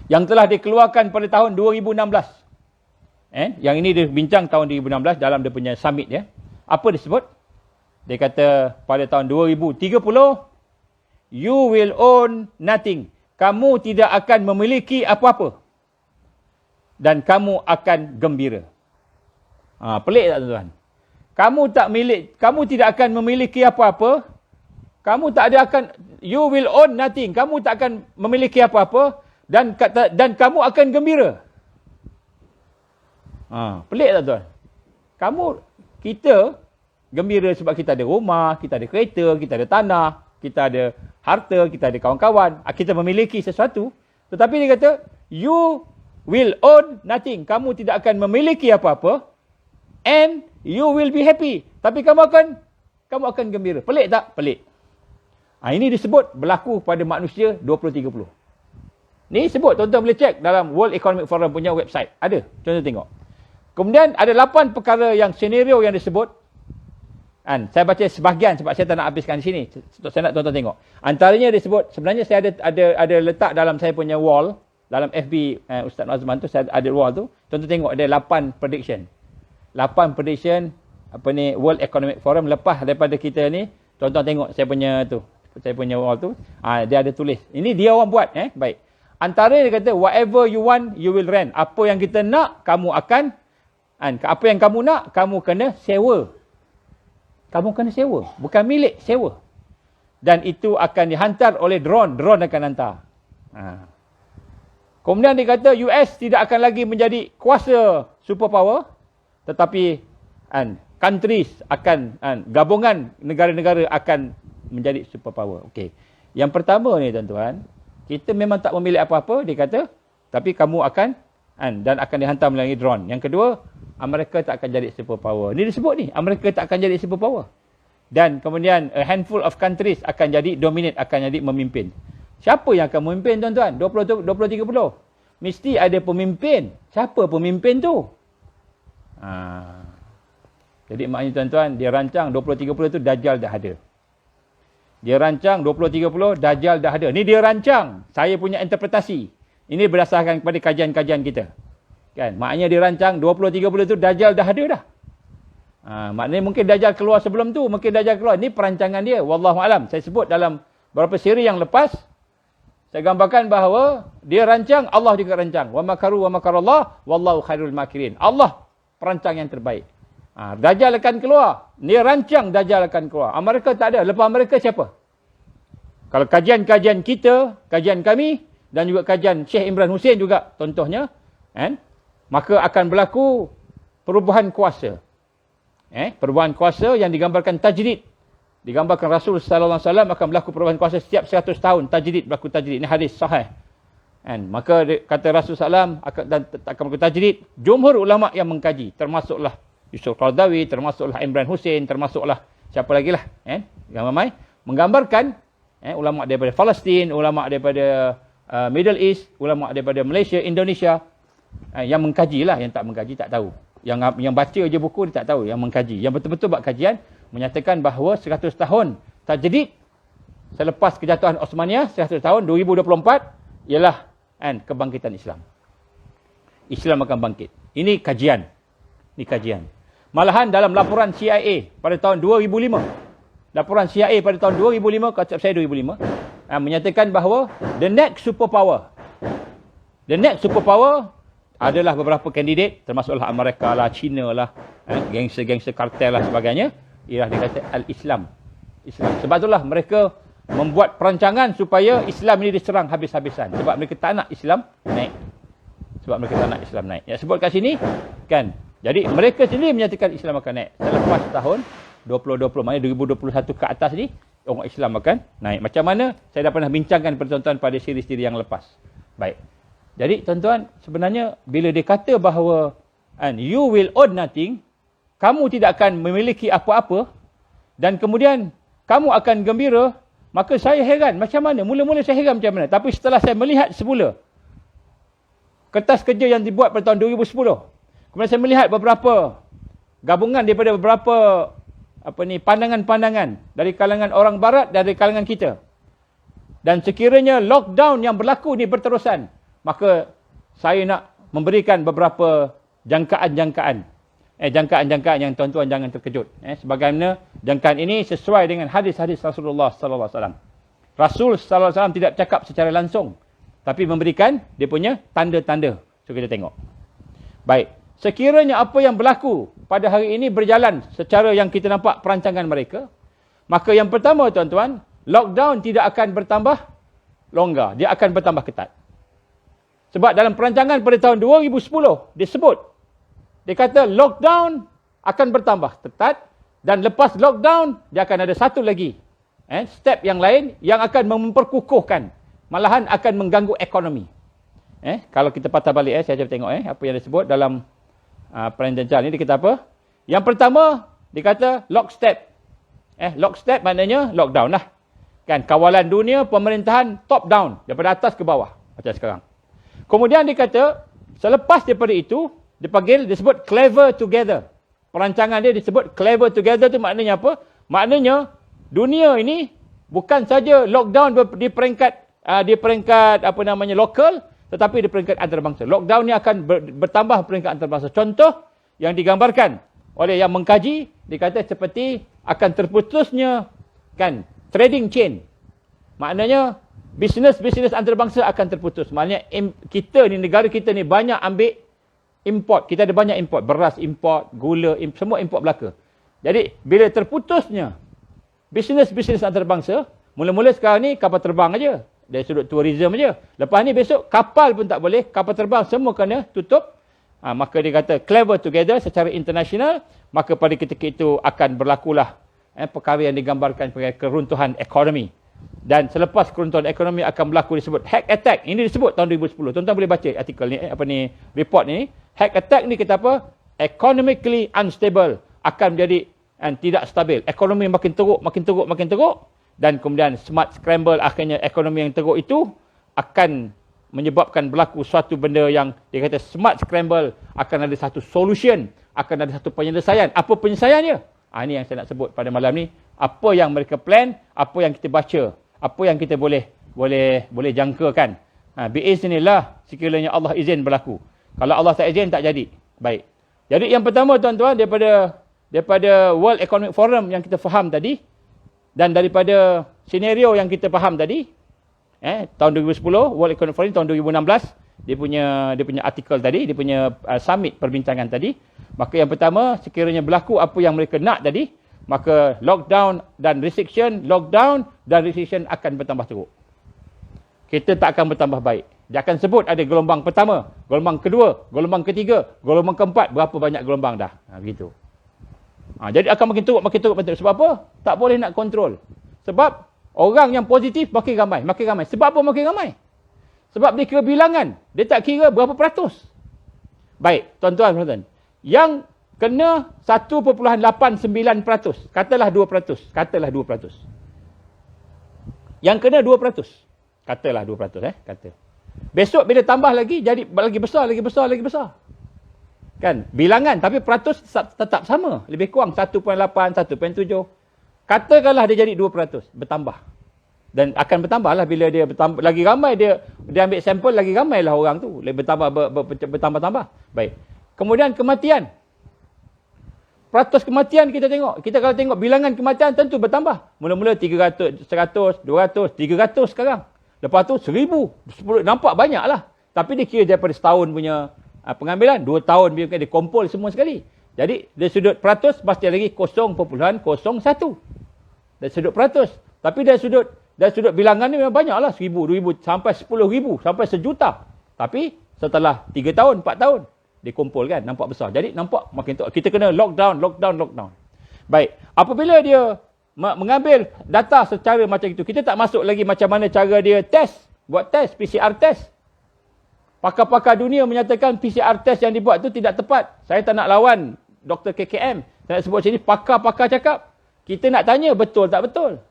Yang telah dikeluarkan pada tahun 2016. Yang ini dia bincang tahun 2016 dalam dia punya summit dia. Apa disebut? Dia kata pada tahun 2030, you will own nothing. Kamu tidak akan memiliki apa-apa. Dan kamu akan gembira. Pelik tak tuan-tuan? Kamu tidak akan memiliki apa-apa. You will own nothing. Kamu tak akan memiliki apa-apa. Dan kamu akan gembira. Pelik tak tuan? Kita gembira sebab kita ada rumah, kita ada kereta, kita ada tanah, kita ada harta, kita ada kawan-kawan, kita memiliki sesuatu. Tetapi dia kata, you will own nothing. Kamu tidak akan memiliki apa-apa. And you will be happy. Tapi kamu akan gembira. Pelik tak? Pelik. Ini disebut berlaku pada manusia 2030. Ni sebut, tuan-tuan boleh cek dalam World Economic Forum punya website. Ada, tuan-tuan tengok. Kemudian ada 8 perkara yang senario yang disebut. Saya baca sebahagian sebab saya tak nak habiskan di sini. Saya nak tuan-tuan tengok. Antaranya disebut, sebenarnya saya ada letak dalam saya punya wall, dalam FB Ustaz Azman tu, saya ada wall tu. Tuan-tuan tengok ada 8 prediction. 8 prediction World Economic Forum, lepas daripada kita ni, tuan-tuan tengok saya punya wall tu, dia ada tulis. Ini dia orang buat, baik. Antara dia kata, whatever you want, you will rent. Apa yang kita nak, kamu akan, apa yang kamu nak, kamu kena sewa. Kamu kena sewa, bukan milik, sewa. Dan itu akan dihantar oleh drone. Drone akan hantar. Kemudian dia kata US tidak akan lagi menjadi kuasa superpower, tetapi countries akan, gabungan negara-negara akan menjadi superpower. Okey. Yang pertama ni tuan-tuan, kita memang tak memilih apa-apa, dia kata, tapi kamu akan, dan akan dihantar melalui drone. Yang kedua, Amerika tak akan jadi superpower. Ini disebut ni, Amerika tak akan jadi superpower. Dan kemudian a handful of countries akan jadi dominate, akan jadi memimpin. Siapa yang akan memimpin tuan-tuan? 20-30. Mesti ada pemimpin. Siapa pemimpin tu? Jadi maknanya tuan-tuan, dia rancang 20-30 tu Dajjal dah ada. Dia rancang 20-30, Dajjal dah ada. Ni dia rancang. Saya punya interpretasi. Ini berdasarkan kepada kajian-kajian kita. Kan? Maknanya dia rancang 20-30 tu Dajjal dah ada dah. Maknanya mungkin Dajjal keluar sebelum tu, mungkin Dajjal keluar. Ini perancangan dia. Wallahualam. Saya sebut dalam beberapa siri yang lepas, saya gambarkan bahawa dia rancang, Allah juga rancang. Wa makaru wa makarallah, wallahu khairul makirin. Allah perancang yang terbaik. Dajjal akan keluar. Dia rancang Dajjal akan keluar. Amerika tak ada. Lepas Amerika siapa? Kalau kajian-kajian kita, kajian kami, dan juga kajian Syekh Imran Hussein juga contohnya, maka akan berlaku perubahan kuasa. Perubahan kuasa yang digambarkan tajdid. Digambarkan Rasul sallallahu alaihi wasallam akan berlaku perubahan kuasa setiap 100 tahun. Tajdid, berlaku tajdid. Ini hadis sahih. Maka kata Rasul sallallahu akan berlaku tajdid. Jumhur ulama yang mengkaji, termasuklah Yusuf Qaradawi, termasuklah Imran Hussein, termasuklah siapa lagi lah, yang ramai menggambarkan ulama daripada Palestin, ulama daripada Middle East, ulama daripada Malaysia, Indonesia, yang mengkaji lah, yang tak mengkaji tak tahu. Yang baca je buku dia tak tahu, yang mengkaji. Yang betul-betul buat kajian menyatakan bahawa 100 tahun tajdid selepas kejatuhan Osmaniyah, 100 tahun 2024 ialah kebangkitan Islam. Islam akan bangkit. Ini kajian. Ini kajian. Malahan dalam laporan CIA pada tahun 2005. Laporan CIA pada tahun 2005, kata saya 2005, menyatakan bahawa the next superpower adalah beberapa kandidat, termasuklah Amerika lah, China lah, gangster-gangster kartel lah sebagainya. Ialah dia kata Al-Islam. Islam. Sebab itulah mereka membuat perancangan supaya Islam ini diserang habis-habisan. Sebab mereka tak nak Islam naik. Ya, sebut kat sini, kan. Jadi mereka sendiri menyatakan Islam akan naik. Selepas tahun 2020, maknanya 2021 ke atas ni, orang Islam akan naik. Macam mana? Saya dah pernah bincangkan pada tuan-tuan pada siri-siri yang lepas. Baik. Jadi tuan-tuan, sebenarnya bila dia kata bahawa you will own nothing, kamu tidak akan memiliki apa-apa, dan kemudian kamu akan gembira, maka saya heran. Macam mana? Mula-mula saya heran macam mana. Tapi setelah saya melihat semula kertas kerja yang dibuat pada tahun 2010, kemudian saya melihat beberapa gabungan daripada beberapa pandangan-pandangan dari kalangan orang barat, dari kalangan kita. Dan sekiranya lockdown yang berlaku ni berterusan, maka saya nak memberikan beberapa jangkaan-jangkaan yang tuan-tuan jangan terkejut. Sebagaimana jangkaan ini sesuai dengan hadis-hadis Rasulullah sallallahu alaihi wasallam. Rasul sallallahu alaihi wasallam tidak cakap secara langsung, tapi memberikan dia punya tanda-tanda. So kita tengok. Baik, sekiranya apa yang berlaku pada hari ini berjalan secara yang kita nampak perancangan mereka, maka yang pertama tuan-tuan, lockdown tidak akan bertambah longgar, dia akan bertambah ketat. Sebab dalam perancangan pada tahun 2010 disebut, dia kata lockdown akan bertambah ketat, dan lepas lockdown dia akan ada satu lagi step yang lain yang akan memperkukuhkan, malahan akan mengganggu ekonomi. Kalau kita patah balik, saya cuba tengok apa yang disebut dalam perancangan ini. Dia kata apa? Yang pertama dia kata lock step. Lock step maknanya lockdown lah. Kan, kawalan dunia, pemerintahan top down, daripada atas ke bawah macam sekarang. Kemudian dia kata, selepas daripada itu, disebut clever together. Perancangan dia disebut clever together tu maknanya apa? Maknanya, dunia ini bukan saja lockdown di peringkat lokal, tetapi di peringkat antarabangsa. Lockdown ni akan bertambah peringkat antarabangsa. Contoh yang digambarkan oleh yang mengkaji, dia kata seperti akan terputusnya kan trading chain. Maknanya bisnes antarabangsa akan terputus. Maknanya kita ni, negara kita ni banyak ambil import. Kita ada banyak import. Beras import, gula, semua import belaka. Jadi bila terputusnya bisnes antarabangsa, mula-mula sekarang ni kapal terbang aja. Dari sudut tourism aja. Lepas ni besok kapal pun tak boleh. Kapal terbang semua kena tutup. Maka dia kata clever together secara international. Maka pada ketika itu akan berlakulah perkara yang digambarkan sebagai keruntuhan ekonomi. Dan selepas keruntuhan ekonomi akan berlaku disebut hack attack. Ini disebut tahun 2010. Tuan-tuan boleh baca artikel ni, report ni. Hack attack ni kita apa? Economically unstable. Akan menjadi tidak stabil. Ekonomi makin teruk. Dan kemudian smart scramble, akhirnya ekonomi yang teruk itu akan menyebabkan berlaku suatu benda yang dia kata smart scramble, akan ada satu solution, akan ada satu penyelesaian. Apa penyelesaiannya? Ini yang saya nak sebut pada malam ni. Apa yang mereka plan, apa yang kita baca, apa yang kita boleh jangkakan. Biiznillah, sekiranya Allah izin berlaku. Kalau Allah tak izin, tak jadi. Baik. Jadi yang pertama tuan-tuan, daripada World Economic Forum yang kita faham tadi, dan daripada senario yang kita faham tadi, tahun 2010, World Economic Forum, tahun 2016, dia punya artikel tadi, dia punya summit perbincangan tadi. Maka yang pertama, sekiranya berlaku apa yang mereka nak tadi, maka lockdown dan restriction akan bertambah teruk. Kita tak akan bertambah baik. Dia akan sebut ada gelombang pertama, gelombang kedua, gelombang ketiga, gelombang keempat, berapa banyak gelombang dah. Begitu. Jadi akan makin teruk. Sebab apa? Tak boleh nak kontrol. Sebab orang yang positif makin ramai. Sebab apa makin ramai? Sebab dia kira bilangan. Dia tak kira berapa peratus. Baik, tuan-tuan. Yang kena 1.89%. Katalah 2%. Yang kena 2%. Katalah 2%. Besok bila tambah lagi, jadi lagi besar. Kan? Bilangan, tapi peratus tetap sama. Lebih kurang 1.8, 1.7. Katakanlah dia jadi 2%. Bertambah. Dan akan bertambahlah bila dia bertambah. Lagi ramai dia ambil sampel, lagi ramailah orang tu. Bertambah. Baik. Kemudian kematian. Peratus kematian kita tengok. Kita kalau tengok bilangan kematian tentu bertambah. Mula-mula 300, 100, 200, 300 sekarang. Lepas tu 1000, 10. Nampak banyak lah. Tapi dia kira daripada setahun punya pengambilan, 2 tahun dia kumpul semua sekali. Jadi dari sudut peratus pasti lagi 0.01. Dari sudut peratus. Tapi dari sudut bilangan ni memang banyaklah, 1000, 2000 sampai 10,000 sampai 1,000,000. Tapi setelah 3 tahun, 4 tahun dikumpulkan, nampak besar. Jadi nampak makin teruk. Kita kena lockdown. Baik. Apabila dia mengambil data secara macam itu, kita tak masuk lagi macam mana cara dia buat test, PCR test. Pakar-pakar dunia menyatakan PCR test yang dibuat itu tidak tepat. Saya tak nak lawan Dr. KKM. Saya nak sebut sini, pakar-pakar cakap. Kita nak tanya betul tak betul.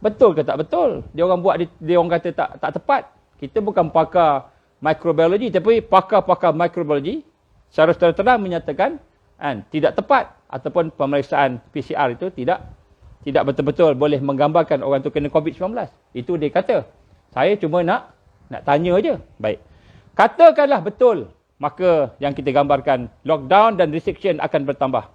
Betul ke tak betul? Dia orang buat, dia orang kata tak tepat. Kita bukan pakar microbiology, tapi pakar-pakar microbiology secara terang menyatakan tidak tepat. Ataupun pemeriksaan PCR itu tidak betul-betul boleh menggambarkan orang itu kena COVID-19. Itu dia kata. Saya cuma nak tanya aja. Baik. Katakanlah betul, maka yang kita gambarkan lockdown dan restriction akan bertambah.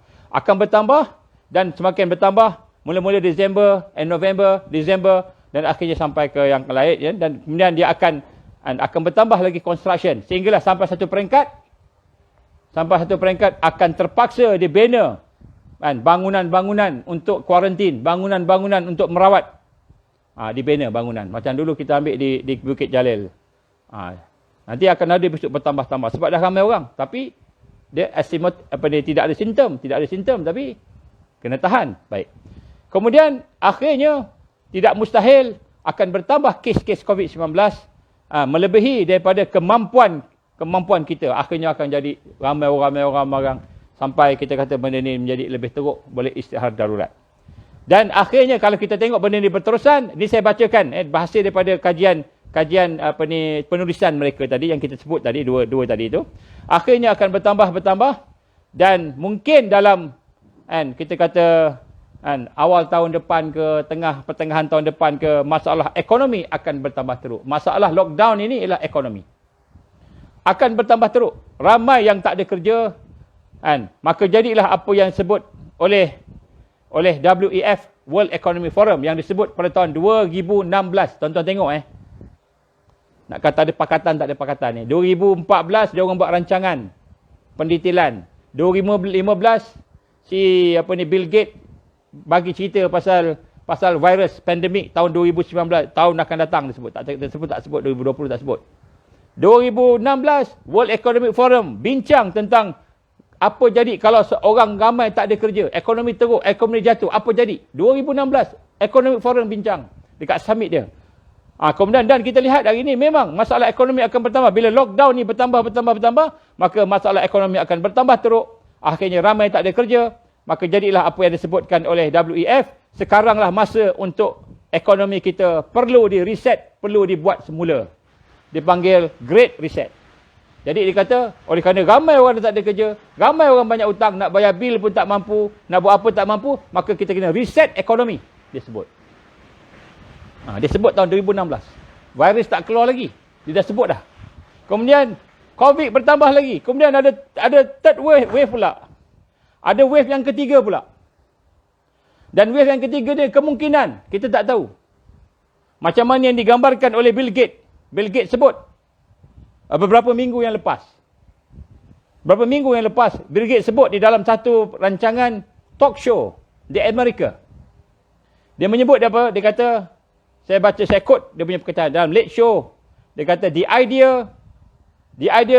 Dan semakin bertambah mula-mula Disember, November, Disember dan akhirnya sampai ke yang lain, ya? Dan kemudian dia akan bertambah lagi construction sehinggalah sampai satu peringkat akan terpaksa dibina bangunan-bangunan untuk kuarantin, bangunan-bangunan untuk merawat. Dibina bangunan. Macam dulu kita ambil di Bukit Jalil. Nanti akan ada besok bertambah-tambah. Sebab dah ramai orang. Tapi dia tidak ada simptom. Tapi kena tahan. Baik. Kemudian akhirnya tidak mustahil akan bertambah kes-kes COVID-19 melebihi daripada kemampuan kita. Akhirnya akan jadi ramai orang. Sampai kita kata benda ni menjadi lebih teruk. Boleh istihar darurat. Dan akhirnya kalau kita tengok benda ni berterusan, ni saya bacakan hasil daripada kajian penulisan mereka tadi yang kita sebut tadi, dua tadi itu. Akhirnya akan bertambah dan mungkin dalam kita kata awal tahun depan ke pertengahan tahun depan ke, masalah ekonomi akan bertambah teruk. Masalah lockdown ini ialah ekonomi. Akan bertambah teruk. Ramai yang tak ada kerja, Kan? Maka jadilah apa yang disebut oleh WEF, World Economic Forum, yang disebut pada tahun 2016. Tuan-tuan tengok nak kata ada pakatan tak ada pakatan ni. 2014 dia orang buat rancangan pendetailan. 2015 Bill Gates bagi cerita pasal virus pandemik tahun 2019, tahun akan datang disebut. Tak sebut 2020 tak sebut. 2016 World Economic Forum bincang tentang apa jadi kalau seorang ramai tak ada kerja, ekonomi teruk, ekonomi jatuh, apa jadi? 2016 Economic Forum bincang dekat summit dia. Kemudian dan kita lihat hari ini memang masalah ekonomi akan bertambah. Bila lockdown ni bertambah, maka masalah ekonomi akan bertambah teruk. Akhirnya ramai tak ada kerja. Maka jadilah apa yang disebutkan oleh WEF. Sekaranglah masa untuk ekonomi kita perlu di reset, perlu dibuat semula. Dipanggil Great Reset. Jadi dia kata, oleh kerana ramai orang tak ada kerja, ramai orang banyak hutang, nak bayar bil pun tak mampu, nak buat apa tak mampu, maka kita kena reset ekonomi. Dia sebut. Dia sebut tahun 2016. Virus tak keluar lagi. Dia dah sebut dah. Kemudian COVID bertambah lagi. Kemudian ada third wave pula. Ada wave yang ketiga pula. Dan wave yang ketiga ni kemungkinan kita tak tahu. Macam mana yang digambarkan oleh Bill Gates. Bill Gates sebut beberapa minggu yang lepas. Bill Gates sebut di dalam satu rancangan talk show di Amerika. Dia menyebut apa? Dia kata, saya quote dia punya perkataan dalam late show. Dia kata the idea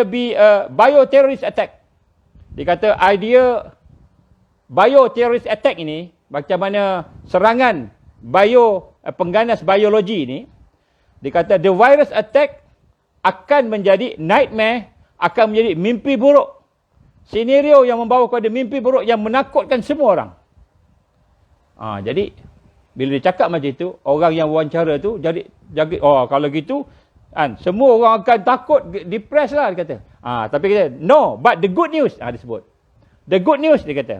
be a bioterrorist attack. Dia kata idea bioterrorist attack ini, macam mana serangan pengganas biologi ini, dia kata the virus attack akan menjadi nightmare, akan menjadi mimpi buruk. Senario yang membawa kepada mimpi buruk yang menakutkan semua orang. Jadi bila dia cakap macam itu, orang yang wawancara tu jadi kalau gitu semua orang akan takut, depress lah dia kata. Tapi dia kata, no, but the good news, dia sebut. The good news dia kata.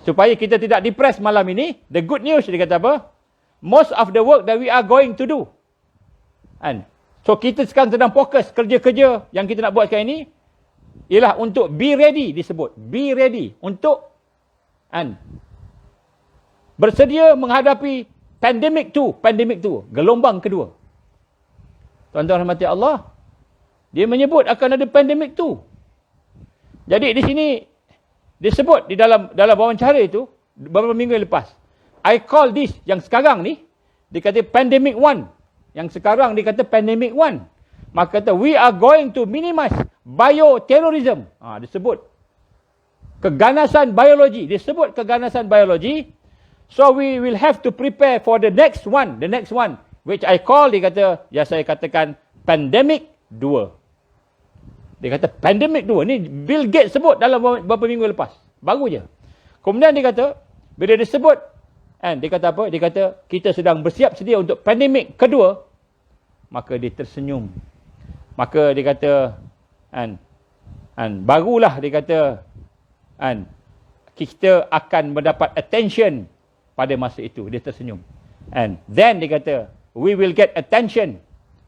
Supaya kita tidak depress malam ini, the good news dia kata apa? Most of the work that we are going to do. So kita sekarang sedang fokus kerja-kerja yang kita nak buat sekarang ini ialah untuk be ready disebut. Be ready untuk bersedia menghadapi pandemik tu, gelombang kedua. Tuan-tuan rahmati Allah, dia menyebut akan ada pandemik tu. Jadi di sini disebut di dalam wawancara itu beberapa minggu yang lepas. I call this yang sekarang ni dikata pandemic 1. Yang sekarang dikata pandemic 1. Maka kata we are going to minimize bioterrorism. Disebut keganasan biologi. So we will have to prepare for the next one, which I call, dia kata, saya katakan pandemic 2. Dia kata pandemic 2. Ni Bill Gates sebut dalam beberapa minggu lepas. Baru je. Kemudian dia kata, bila dia sebut, dia kata apa? Dia kata kita sedang bersiap sedia untuk pandemik kedua. Maka dia tersenyum. Maka dia kata, barulah dia kata, kita akan mendapat attention pada masa itu. Dia tersenyum. And then dia kata, we will get attention.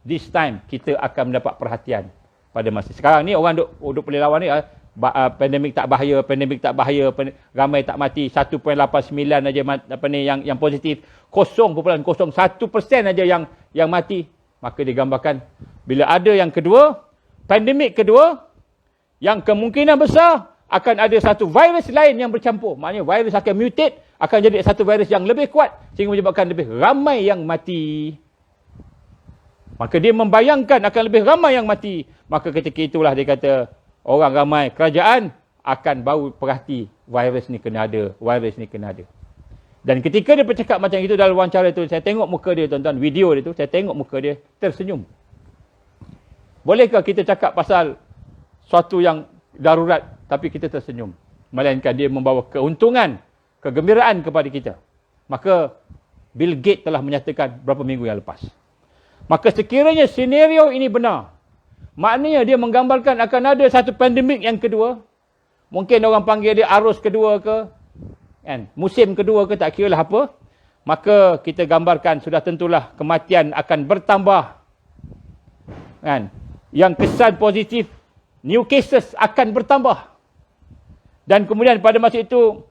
This time, kita akan mendapat perhatian pada masa. Sekarang ni orang duk boleh lawan ni, pandemik tak bahaya, ramai tak mati, 1.89 aja yang positif, 0.01% aja yang mati. Maka digambarkan, bila ada yang kedua, pandemik kedua, yang kemungkinan besar akan ada satu virus lain yang bercampur. Maknanya virus akan mutate, akan jadi satu virus yang lebih kuat sehingga menyebabkan lebih ramai yang mati. Maka dia membayangkan akan lebih ramai yang mati. Maka ketika itulah dia kata, orang ramai, kerajaan akan baru perhati virus ni kena ada. Dan ketika dia bercakap macam itu dalam wawancara itu, saya tengok muka dia, tuan-tuan, video dia tu, saya tengok muka dia tersenyum. Bolehkah kita cakap pasal suatu yang darurat tapi kita tersenyum? Melainkan dia membawa keuntungan, kegembiraan kepada kita. Maka Bill Gates telah menyatakan beberapa minggu yang lepas. Maka sekiranya senario ini benar, maknanya dia menggambarkan akan ada satu pandemik yang kedua. Mungkin orang panggil dia arus kedua ke, musim kedua ke, tak kira lah apa. Maka kita gambarkan sudah tentulah kematian akan bertambah. Yang kesan positif, new cases akan bertambah. Dan kemudian pada masa itu,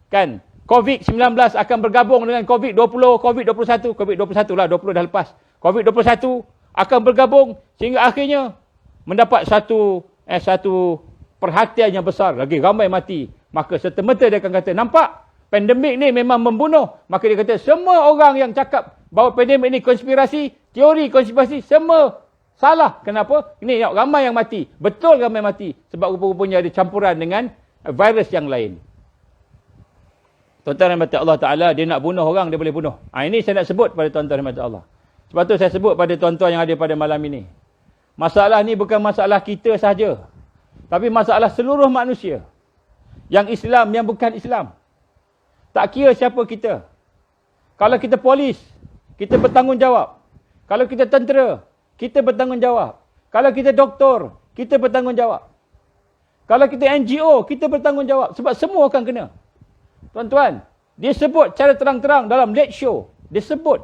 kan, COVID-19 akan bergabung dengan COVID-20, COVID-21, COVID-21 lah, 20 dah lepas. COVID-21 akan bergabung sehingga akhirnya mendapat satu perhatian yang besar. Lagi ramai mati. Maka serta-merta dia akan kata, nampak? Pandemik ni memang membunuh. Maka dia kata, semua orang yang cakap bahawa pandemik ni konspirasi, teori konspirasi, semua salah. Kenapa? Ini ramai yang mati. Betul ramai mati. Sebab rupa-rupanya ada campuran dengan virus yang lain. Tuan-tuan rahmat Allah Ta'ala, dia nak bunuh orang, dia boleh bunuh. Ini saya nak sebut pada tuan-tuan rahmat Allah. Sebab tu saya sebut pada tuan-tuan yang ada pada malam ini. Masalah ni bukan masalah kita sahaja. Tapi masalah seluruh manusia. Yang Islam, yang bukan Islam. Tak kira siapa kita. Kalau kita polis, kita bertanggungjawab. Kalau kita tentera, kita bertanggungjawab. Kalau kita doktor, kita bertanggungjawab. Kalau kita NGO, kita bertanggungjawab. Sebab semua akan kena. Tuan-tuan, dia sebut cara terang-terang dalam late show. Dia sebut.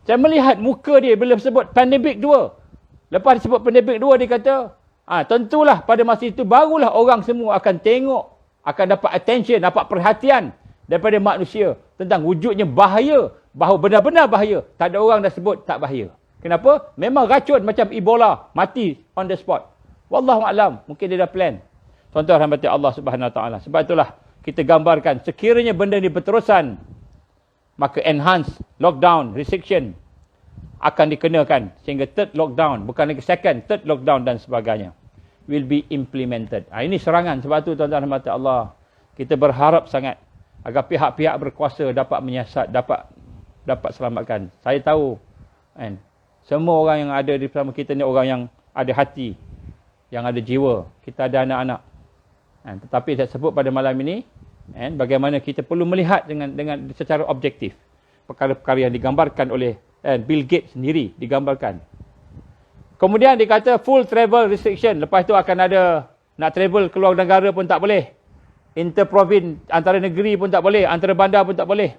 Saya melihat muka dia bila sebut pandemik 2. Lepas disebut pandemik 2, dia kata, tentulah pada masa itu barulah orang semua akan tengok, akan dapat attention, dapat perhatian daripada manusia tentang wujudnya bahaya, bahawa benar-benar bahaya. Tak ada orang dah sebut tak bahaya. Kenapa? Memang racun macam Ebola, mati on the spot. Wallahu a'lam, mungkin dia dah plan. Tuan-tuan rahmati Allah Subhanahu Wa Taala. Sebab itulah kita gambarkan sekiranya benda ini berterusan, maka enhance lockdown, restriction akan dikenakan sehingga third lockdown, bukan lagi second, third lockdown dan sebagainya will be implemented. Ini serangan. Sebab tu tuan-tuan rahmati Allah, kita berharap sangat agar pihak-pihak berkuasa dapat menyiasat, dapat selamatkan. Saya tahu kan, semua orang yang ada di bersama kita ni orang yang ada hati, yang ada jiwa. Kita ada anak-anak. Tetapi saya sebut pada malam ini bagaimana kita perlu melihat dengan secara objektif perkara-perkara yang digambarkan oleh Bill Gates sendiri digambarkan. Kemudian dikata full travel restriction. Lepas tu akan ada nak travel keluar negara pun tak boleh. Interprovince, antara negeri pun tak boleh. Antara bandar pun tak boleh.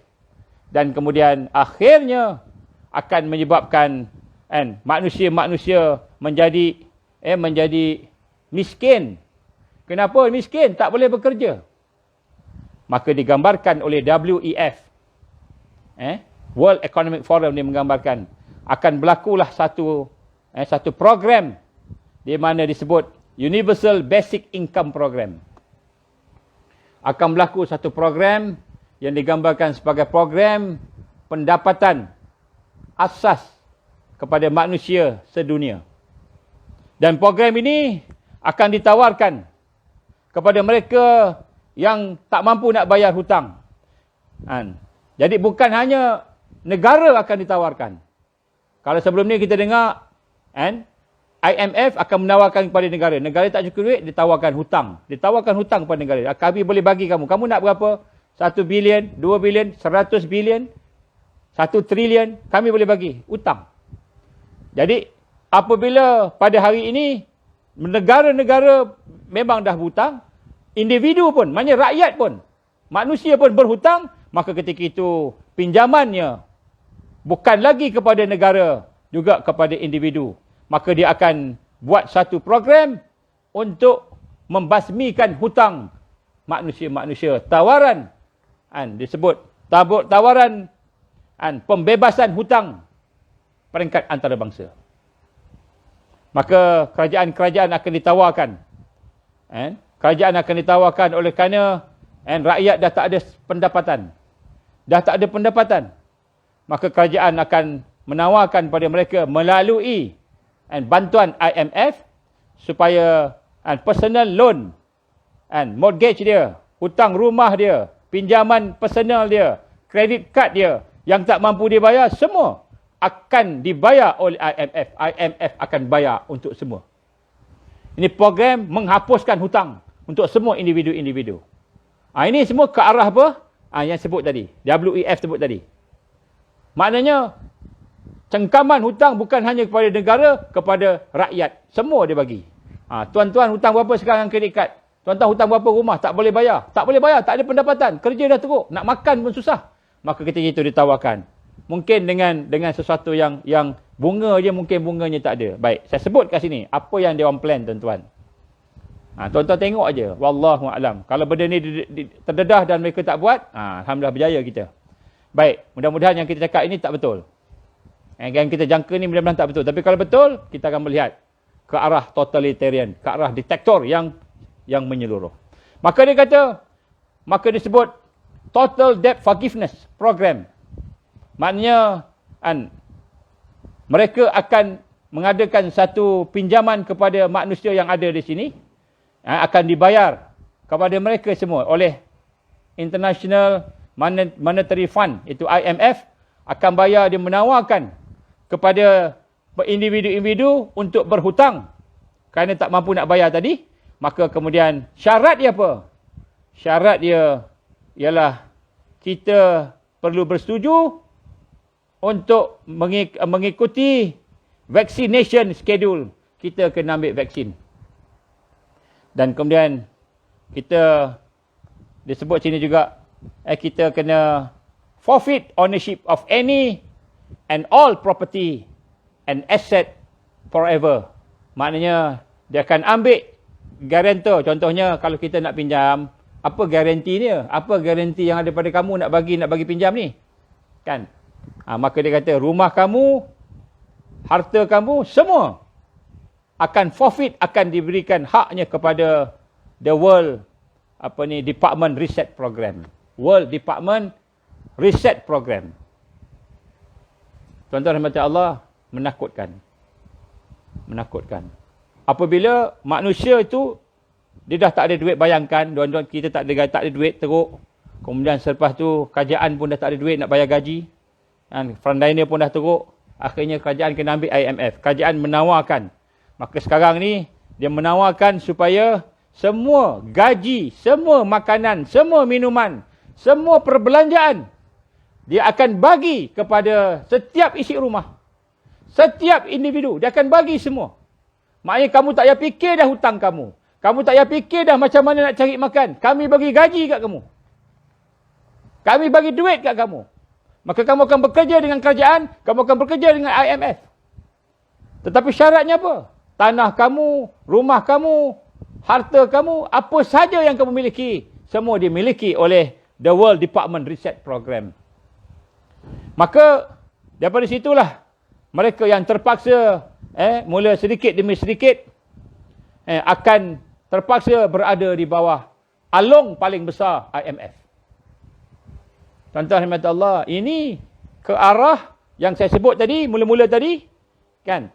Dan kemudian akhirnya akan menyebabkan manusia-manusia menjadi miskin. Kenapa miskin? Tak boleh bekerja. Maka digambarkan oleh WEF. World Economic Forum ni menggambarkan akan berlakulah satu program di mana disebut Universal Basic Income Program. Akan berlaku satu program yang digambarkan sebagai program pendapatan asas kepada manusia sedunia. Dan program ini akan ditawarkan kepada mereka yang tak mampu nak bayar hutang. Jadi bukan hanya negara akan ditawarkan. Kalau sebelum ni kita dengar IMF akan menawarkan kepada negara. Negara tak cukup duit, ditawarkan hutang. Ditawarkan hutang kepada negara. Kami boleh bagi kamu. Kamu nak berapa? 1 bilion, 2 bilion, 100 bilion, 1 trilion. Kami boleh bagi. Hutang. Jadi, apabila pada hari ini, negara-negara memang dah berhutang, individu pun, maknanya rakyat pun, manusia pun berhutang, maka ketika itu pinjamannya bukan lagi kepada negara, juga kepada individu. Maka dia akan buat satu program untuk membasmikan hutang manusia-manusia. Tawaran, disebut tawaran pembebasan hutang peringkat antarabangsa. Maka kerajaan-kerajaan akan ditawarkan. Kerajaan akan ditawarkan oleh kerana rakyat dah tak ada pendapatan. Dah tak ada pendapatan. Maka kerajaan akan menawarkan pada mereka melalui bantuan IMF supaya personal loan, mortgage dia, hutang rumah dia, pinjaman personal dia, kredit kad dia yang tak mampu dibayar, semua akan dibayar oleh IMF. IMF akan bayar untuk semua. Ini program menghapuskan hutang untuk semua individu-individu. Ini semua ke arah apa? Yang sebut tadi. WEF sebut tadi. Maknanya, cengkaman hutang bukan hanya kepada negara, kepada rakyat. Semua dia bagi. Tuan-tuan hutang berapa sekarang kredit kad? Tuan-tuan hutang berapa rumah? Tak boleh bayar. Tak boleh bayar, tak ada pendapatan. Kerja dah teruk. Nak makan pun susah. Maka ketika itu ditawarkan. Mungkin dengan sesuatu yang bunga je, mungkin bunganya tak ada. Baik, saya sebut kat sini. Apa yang dia orang plan, tuan-tuan. Tuan-tuan tengok aja. Wallahu a'lam. Kalau benda ni terdedah dan mereka tak buat, alhamdulillah berjaya kita. Baik, mudah-mudahan yang kita cakap ini tak betul. Yang kita jangka ni mudah-mudahan tak betul. Tapi kalau betul, kita akan melihat ke arah totalitarian, ke arah diktator yang menyeluruh. Maka dia kata, maka disebut Total Debt Forgiveness Program. Maknanya mereka akan mengadakan satu pinjaman kepada manusia yang ada di sini, akan dibayar kepada mereka semua oleh International Monetary Fund, itu IMF, akan bayar, dia menawarkan kepada individu-individu untuk berhutang kerana tak mampu nak bayar tadi. Maka kemudian syarat dia apa? Syarat dia ialah kita perlu bersetuju untuk mengikuti vaccination schedule. Kita kena ambil vaksin. Dan kemudian kita disebut sini juga, kita kena forfeit ownership of any and all property and asset forever. Maknanya dia akan ambil guarantor. Contohnya kalau kita nak pinjam, apa garanti dia? Apa garanti yang ada pada kamu nak bagi pinjam ni? Kan? Maka dia kata rumah kamu, harta kamu, semua akan forfeit, akan diberikan haknya kepada the World Department Reset Program. World Department Reset Program. Tuan-tuan rahmati Allah, menakutkan. Menakutkan. Apabila manusia itu dia dah tak ada duit, bayangkan tuan-tuan, kita tak ada duit teruk. Kemudian selepas tu kerajaan pun dah tak ada duit nak bayar gaji. Frontliner pun dah teruk. Akhirnya kerajaan kena ambil IMF. Kerajaan menawarkan. Maka sekarang ni dia menawarkan supaya semua gaji, semua makanan, semua minuman, semua perbelanjaan dia akan bagi kepada setiap isi rumah. Setiap individu dia akan bagi semua. Maknanya kamu tak payah fikir dah hutang kamu. Kamu tak payah fikir dah macam mana nak cari makan. Kami bagi gaji kat kamu. Kami bagi duit kat kamu. Maka kamu akan bekerja dengan kerajaan, kamu akan bekerja dengan IMF. Tetapi syaratnya apa? Tanah kamu, rumah kamu, harta kamu, apa saja yang kamu miliki, semua dimiliki oleh the World Department Reset Program. Maka daripada situlah mereka yang terpaksa mula sedikit demi sedikit akan terpaksa berada di bawah alung paling besar IMF. Tuan-tuan rahmat Allah, ini ke arah yang saya sebut tadi, mula-mula tadi, kan?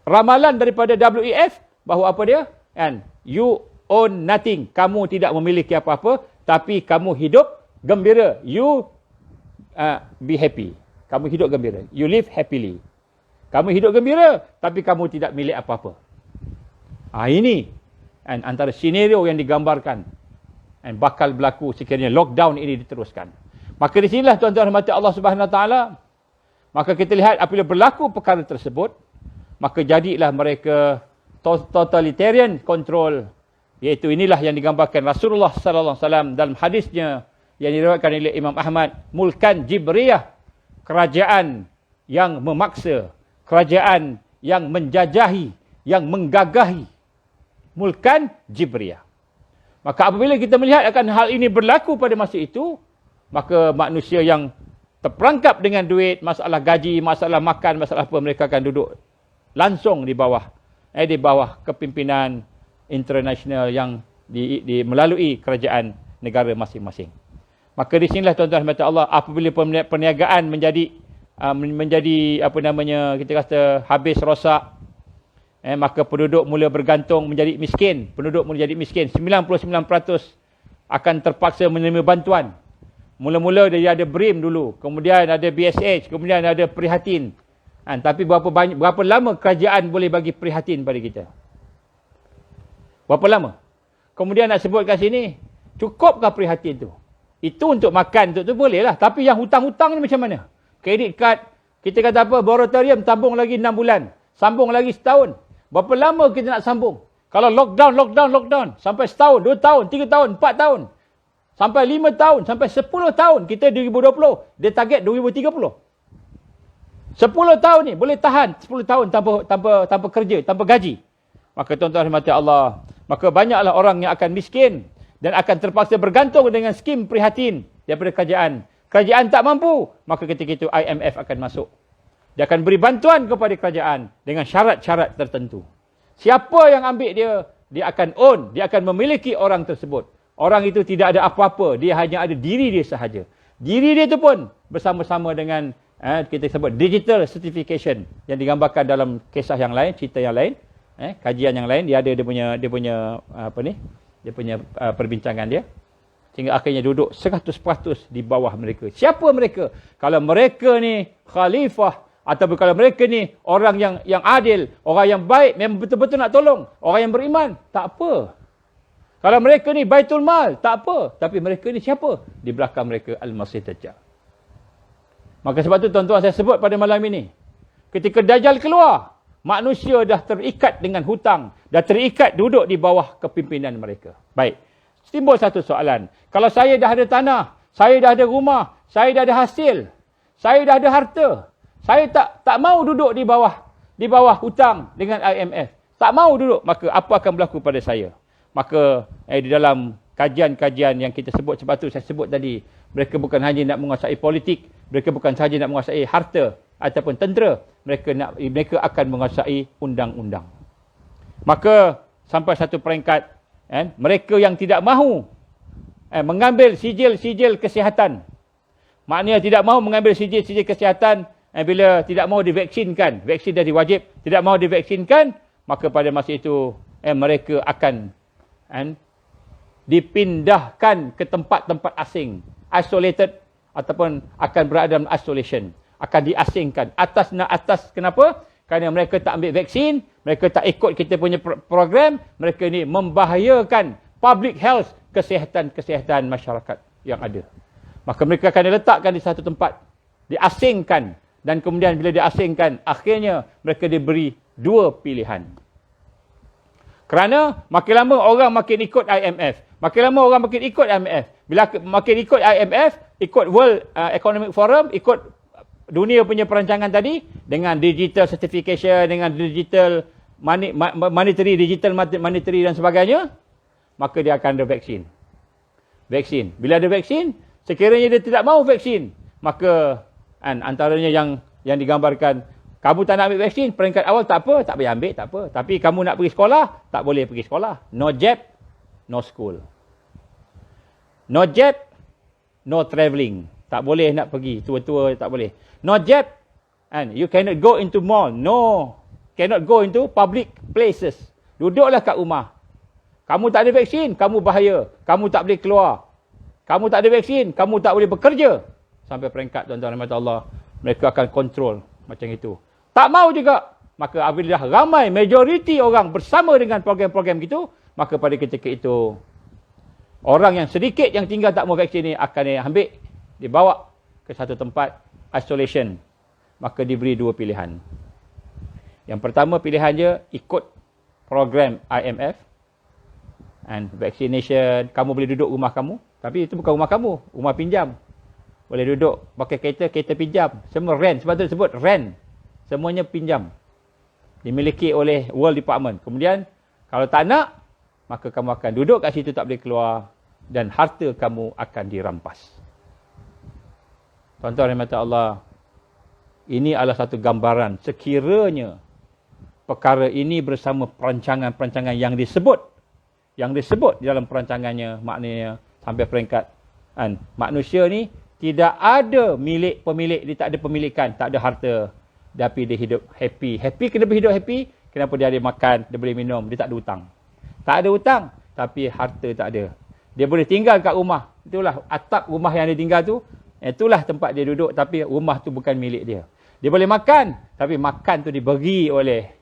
Ramalan daripada WEF bahawa apa dia? Kan? You own nothing. Kamu tidak memiliki apa-apa, tapi kamu hidup gembira. You be happy. Kamu hidup gembira. You live happily. Kamu hidup gembira, tapi kamu tidak milik apa-apa. Ini antara senario yang digambarkan bakal berlaku sekiranya lockdown ini diteruskan. Maka di sinilah tuan-tuan rahmati Allah Subhanahu Wa Taala, maka kita lihat apabila berlaku perkara tersebut, maka jadilah mereka totalitarian control, iaitu inilah yang digambarkan Rasulullah sallallahu alaihi wasallam dalam hadisnya yang diriwayatkan oleh Imam Ahmad, mulkan jibriyah, kerajaan yang memaksa, kerajaan yang menjajahi, yang menggagahi, mulkan jibriyah. Maka apabila kita melihat akan hal ini berlaku pada masa itu, maka manusia yang terperangkap dengan duit, masalah gaji, masalah makan, masalah apa, mereka akan duduk langsung di bawah kepimpinan internasional yang melalui kerajaan negara masing-masing. Maka di sinilah tuan-tuan rahmat Allah, apabila perniagaan menjadi kita kata habis rosak, maka penduduk mula bergantung menjadi miskin. Penduduk mula jadi miskin. 99% akan terpaksa menerima bantuan. Mula-mula dia ada BRIM dulu, kemudian ada BSH, kemudian ada Prihatin. Tapi berapa lama kerajaan boleh bagi Prihatin pada kita? Berapa lama? Kemudian nak sebut kat sini, cukupkah Prihatin tu? Itu untuk makan, untuk tu boleh lah. Tapi yang hutang-hutang ni macam mana? Kredit kad, kita kata apa? Moratorium, tambung lagi 6 bulan. Sambung lagi setahun. Berapa lama kita nak sambung? Kalau lockdown, sampai setahun, 2 tahun, 3 tahun, 4 tahun, sampai 5 tahun, sampai 10 tahun. Kita 2020, dia target 2030. 10 tahun ni boleh tahan 10 tahun tanpa kerja, tanpa gaji. Maka tuan-tuan rahmati Allah, maka banyaklah orang yang akan miskin dan akan terpaksa bergantung dengan skim prihatin daripada kerajaan. Kerajaan tak mampu, maka ketika itu IMF akan masuk. Dia akan beri bantuan kepada kerajaan dengan syarat-syarat tertentu. Siapa yang ambil dia, dia akan own, dia akan memiliki orang tersebut. Orang itu tidak ada apa-apa, dia hanya ada diri dia sahaja. Diri dia itu pun bersama-sama dengan kita sebut digital certification yang digambarkan dalam kisah yang lain, cerita yang lain, kajian yang lain, dia ada dia punya perbincangan dia. Sehingga akhirnya duduk 100% di bawah mereka. Siapa mereka? Kalau mereka ni khalifah, ataupun kalau mereka ni orang yang adil, orang yang baik, memang betul-betul nak tolong, orang yang beriman, tak apa. Kalau mereka ni Baitul Mal, tak apa. Tapi mereka ni siapa? Di belakang mereka Al-Masih Dajjal. Maka sebab tu tuan-tuan saya sebut pada malam ini, ketika Dajjal keluar, manusia dah terikat dengan hutang, dah terikat duduk di bawah kepimpinan mereka. Baik, timbul satu soalan. Kalau saya dah ada tanah, saya dah ada rumah, saya dah ada hasil, saya dah ada harta, saya tak mau duduk di bawah hutang dengan IMF. Tak mau duduk, maka apa akan berlaku pada saya? Maka di dalam kajian-kajian yang kita sebut, sebab tu saya sebut tadi, mereka bukan hanya nak menguasai politik, mereka bukan sahaja nak menguasai harta ataupun tentera, mereka akan menguasai undang-undang. Maka sampai satu peringkat, mereka yang tidak mahu mengambil sijil-sijil kesihatan, maknanya tidak mahu mengambil sijil-sijil kesihatan bila tidak mahu divaksinkan, vaksin dah diwajib, tidak mahu divaksinkan, maka pada masa itu mereka akan dipindahkan ke tempat-tempat asing, isolated, ataupun akan berada dalam isolation, akan diasingkan. Atas kenapa? Kerana mereka tak ambil vaksin, mereka tak ikut kita punya program, mereka ni membahayakan public health, kesihatan masyarakat yang ada. Maka mereka akan diletakkan di satu tempat, diasingkan, dan kemudian bila diasingkan, akhirnya mereka diberi dua pilihan. Kerana makin lama orang makin ikut IMF. Makin lama orang makin ikut IMF. Bila makin ikut IMF, ikut World Economic Forum, ikut dunia punya perancangan tadi, dengan digital certification, dengan digital digital monetary dan sebagainya, maka dia akan ada vaksin. Vaksin. Bila ada vaksin, sekiranya dia tidak mahu vaksin, maka antaranya yang digambarkan, kamu tak nak ambil vaksin, peringkat awal tak apa, tak payah ambil, tak apa. Tapi kamu nak pergi sekolah, tak boleh pergi sekolah. No jab, no school. No jab, no travelling. Tak boleh nak pergi, tua-tua tak boleh. No jab, and you cannot go into mall. No, cannot go into public places. Duduklah kat rumah. Kamu tak ada vaksin, kamu bahaya. Kamu tak boleh keluar. Kamu tak ada vaksin, kamu tak boleh bekerja. Sampai peringkat tuan-tuan rahmat Allah, mereka akan kontrol macam itu. Tak mau juga, maka apabila ramai, majoriti orang bersama dengan program-program itu, maka pada ketika itu, orang yang sedikit yang tinggal tak mau vaksin ini akan diambil, dibawa ke satu tempat isolation. Maka diberi dua pilihan. Yang pertama pilihan dia, ikut program IMF, and vaccination, kamu boleh duduk rumah kamu, tapi itu bukan rumah kamu, rumah pinjam. Boleh duduk, pakai kereta pinjam. Semua rent, sebab tu disebut rent. Semuanya pinjam. Dimiliki oleh World Department. Kemudian, kalau tak nak, maka kamu akan duduk kat situ, tak boleh keluar. Dan harta kamu akan dirampas. Tuan-tuan rahmat Allah, ini adalah satu gambaran. Sekiranya perkara ini bersama perancangan-perancangan yang disebut di dalam perancangannya, maknanya sampai peringkat manusia ni tidak ada pemilik, dia tak ada pemilikan, tak ada harta, tapi dia hidup happy. Kenapa hidup happy? Kenapa dia ada makan, dia boleh minum, dia tak ada hutang. Tak ada hutang, tapi harta tak ada. Dia boleh tinggal kat rumah. Itulah atap rumah yang dia tinggal tu, itulah tempat dia duduk, tapi rumah tu bukan milik dia. Dia boleh makan, tapi makan tu dibagi oleh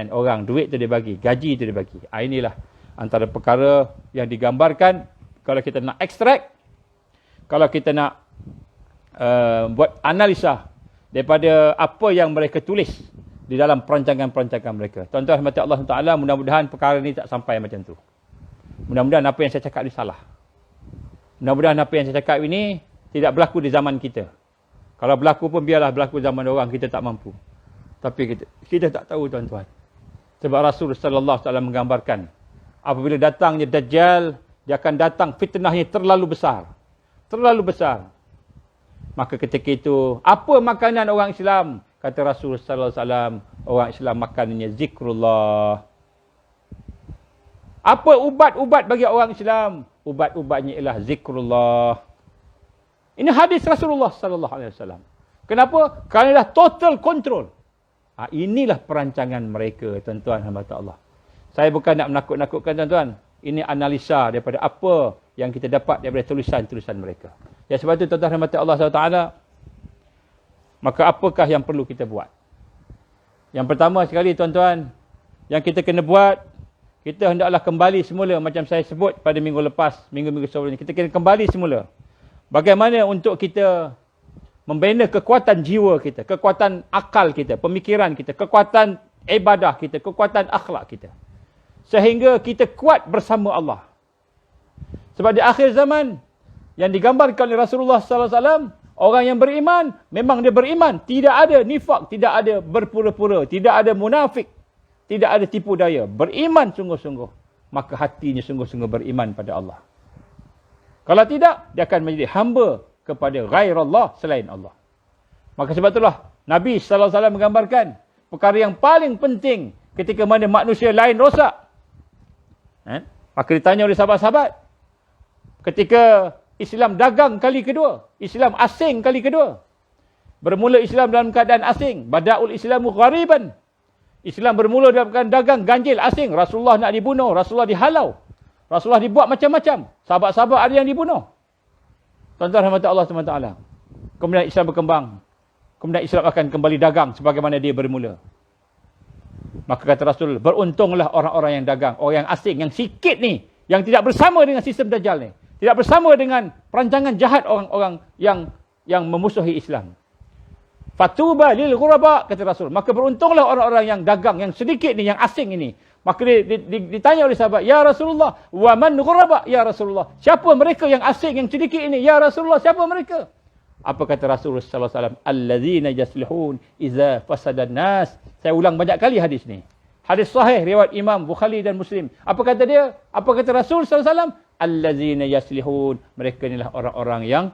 orang, duit tu dia bagi, gaji tu dia bagi. Inilah antara perkara yang digambarkan kalau kita nak ekstrak, kalau kita nak buat analisa daripada apa yang mereka tulis di dalam perancangan-perancangan mereka. Tuan-tuan rahmat Allah Taala, mudah-mudahan perkara ni tak sampai macam tu. Mudah-mudahan apa yang saya cakap ni salah. Mudah-mudahan apa yang saya cakap ini tidak berlaku di zaman kita. Kalau berlaku pun biarlah berlaku zaman orang, kita tak mampu. Tapi kita tak tahu tuan-tuan. Sebab Rasul sallallahu alaihi wasallam menggambarkan Apabila datangnya Dajjal, dia akan datang fitnahnya terlalu besar. Terlalu besar. Maka ketika itu, apa makanan orang Islam? Kata Rasul sallallahu alaihi wasallam, orang Islam makanannya zikrullah. Apa ubat-ubat bagi orang Islam? Ubat-ubatnya ialah zikrullah. Ini hadis Rasulullah sallallahu alaihi wasallam. Kenapa? Kerana dah total control. Inilah perancangan mereka, tuan-tuan hamba Allah. Saya bukan nak menakut-nakutkan tuan-tuan. Ini analisa daripada apa yang kita dapat daripada tulisan-tulisan mereka. Ya, sebab itu tuan-tuan hamba Allah SWT, maka apakah yang perlu kita buat? Yang pertama sekali tuan-tuan, yang kita kena buat, kita hendaklah kembali semula macam saya sebut pada minggu lepas, minggu-minggu sebelumnya. Kita kena kembali semula. Bagaimana untuk kita membina kekuatan jiwa kita, kekuatan akal kita, pemikiran kita, kekuatan ibadah kita, kekuatan akhlak kita. Sehingga kita kuat bersama Allah. Sebab di akhir zaman, yang digambarkan oleh Rasulullah SAW, orang yang beriman, memang dia beriman. Tidak ada nifak, tidak ada berpura-pura, tidak ada munafik, tidak ada tipu daya. Beriman sungguh-sungguh. Maka hatinya sungguh-sungguh beriman pada Allah. Kalau tidak, dia akan menjadi hamba kepada ghairallah selain Allah. Maka sebab itulah Nabi SAW menggambarkan perkara yang paling penting ketika mana manusia lain rosak. Maka ditanya oleh sahabat-sahabat, ketika Islam dagang kali kedua, Islam asing kali kedua. Bermula Islam dalam keadaan asing. Bada'ul Islamu ghariban. Islam bermula dalam keadaan dagang, ganjil, asing. Rasulullah nak dibunuh, Rasulullah dihalau. Rasulullah dibuat macam-macam. Sahabat-sahabat ada yang dibunuh. Tuan-tuan rahmat Allah SWT. Kemudian Islam berkembang. Kemudian Islam akan kembali dagang sebagaimana dia bermula. Maka kata Rasul, beruntunglah orang-orang yang dagang, orang yang asing, yang sikit ni, yang tidak bersama dengan sistem Dajjal ni. Tidak bersama dengan perancangan jahat orang-orang yang memusuhi Islam. Fatuba lil ghuraba, kata Rasul. Maka beruntunglah orang-orang yang dagang, yang sedikit ni, yang asing ini. Maka ditanya oleh sahabat, ya Rasulullah, wa man ghuraba, ya Rasulullah. Siapa mereka yang asing, yang sedikit ini? Ya Rasulullah, siapa mereka? Apa kata Rasulullah sallallahu alaihi wasallam? Allazina yaslihun iza fasadan nas. Saya ulang banyak kali hadis ni. Hadis sahih riwayat Imam Bukhari dan Muslim. Apa kata dia? Apa kata Rasul sallallahu alaihi wasallam? Allazina yaslihun. Mereka inilah orang-orang yang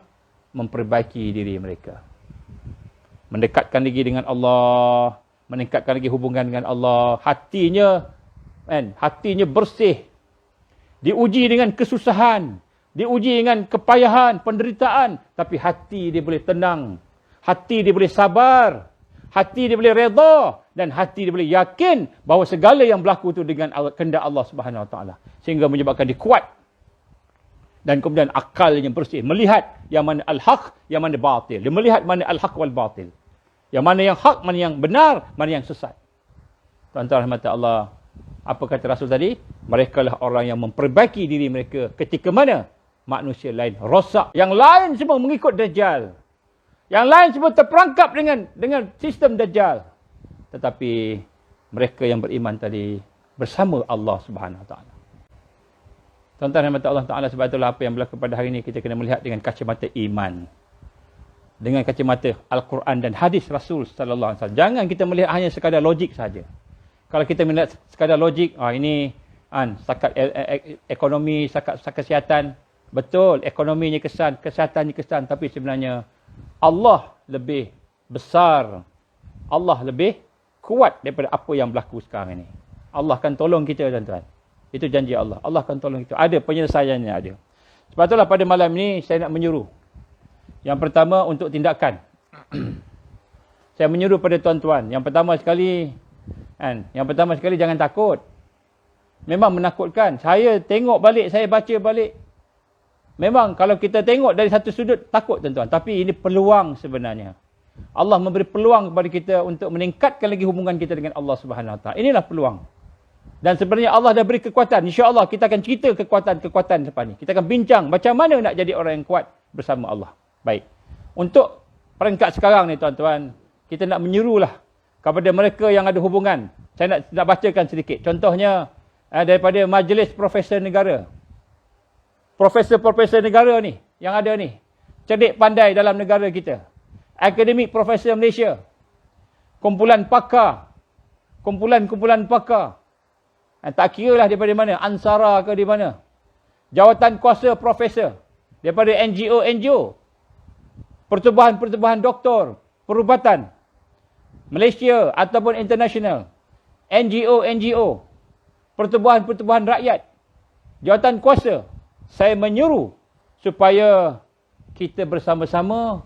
memperbaiki diri mereka. Mendekatkan diri dengan Allah, meningkatkan lagi hubungan dengan Allah. Hatinya bersih. Diuji dengan kesusahan, diuji dengan kepayahan, penderitaan, tapi hati dia boleh tenang. Hati dia boleh sabar. Hati dia boleh redha, dan hati dia boleh yakin bahawa segala yang berlaku itu dengan kehendak Allah Subhanahu Wa Taala, sehingga menyebabkan dia kuat. Dan kemudian akalnya bersih, melihat yang mana al-haq, yang mana batil. Dia melihat mana al-haq wal batil. Yang mana yang hak, mana yang benar, mana yang sesat. Tuan-tuan rahmat Allah, apa kata Rasul tadi? Mereka lah orang yang memperbaiki diri mereka ketika mana manusia lain rosak. Yang lain semua mengikut Dajjal. Yang lain semua terperangkap dengan sistem Dajjal. Tetapi mereka yang beriman tadi bersama Allah Subhanahu Wa Taala. Tuan-tuan rahmat Allah Taala, sebab itulah apa yang berlaku pada hari ini kita kena melihat dengan kacamata iman. Dengan kacamata Al-Quran dan hadis Rasul sallallahu alaihi wasallam. Jangan kita melihat hanya sekadar logik saja. Kalau kita melihat sekadar logik, ini setakat ekonomi, setakat kesihatan, betul, ekonominya kesan, kesehatannya kesan, tapi sebenarnya Allah lebih besar, Allah lebih kuat daripada apa yang berlaku sekarang ini. Allah akan tolong kita, tuan-tuan. Itu janji Allah. Allah akan tolong kita. Ada penyelesaiannya, ada. Sebab itulah pada malam ini saya nak menyuruh. Yang pertama untuk tindakan. Saya menyuruh pada tuan-tuan. Yang pertama sekali jangan takut. Memang menakutkan. Saya tengok balik, saya baca balik. Memang kalau kita tengok dari satu sudut, takut tuan-tuan. Tapi ini peluang sebenarnya. Allah memberi peluang kepada kita untuk meningkatkan lagi hubungan kita dengan Allah Subhanahu Wa Taala. Inilah peluang. Dan sebenarnya Allah dah beri kekuatan. InsyaAllah kita akan cerita kekuatan-kekuatan depan ni. Kita akan bincang macam mana nak jadi orang yang kuat bersama Allah. Baik. Untuk peringkat sekarang ni tuan-tuan, kita nak menyuruhlah kepada mereka yang ada hubungan. Saya nak bacakan sedikit. Contohnya daripada Majlis Profesor Negara. Profesor-profesor negara ni, yang ada ni. Cerdik pandai dalam negara kita. Akademik Profesor Malaysia. Kumpulan pakar. Kumpulan pakar. Tak kira lah daripada mana, Ansara ke di mana. Jawatan kuasa profesor, daripada NGO, pertubuhan-pertubuhan doktor, perubatan, Malaysia ataupun international, NGO, pertubuhan-pertubuhan rakyat, jawatan kuasa, saya menyuruh supaya kita bersama-sama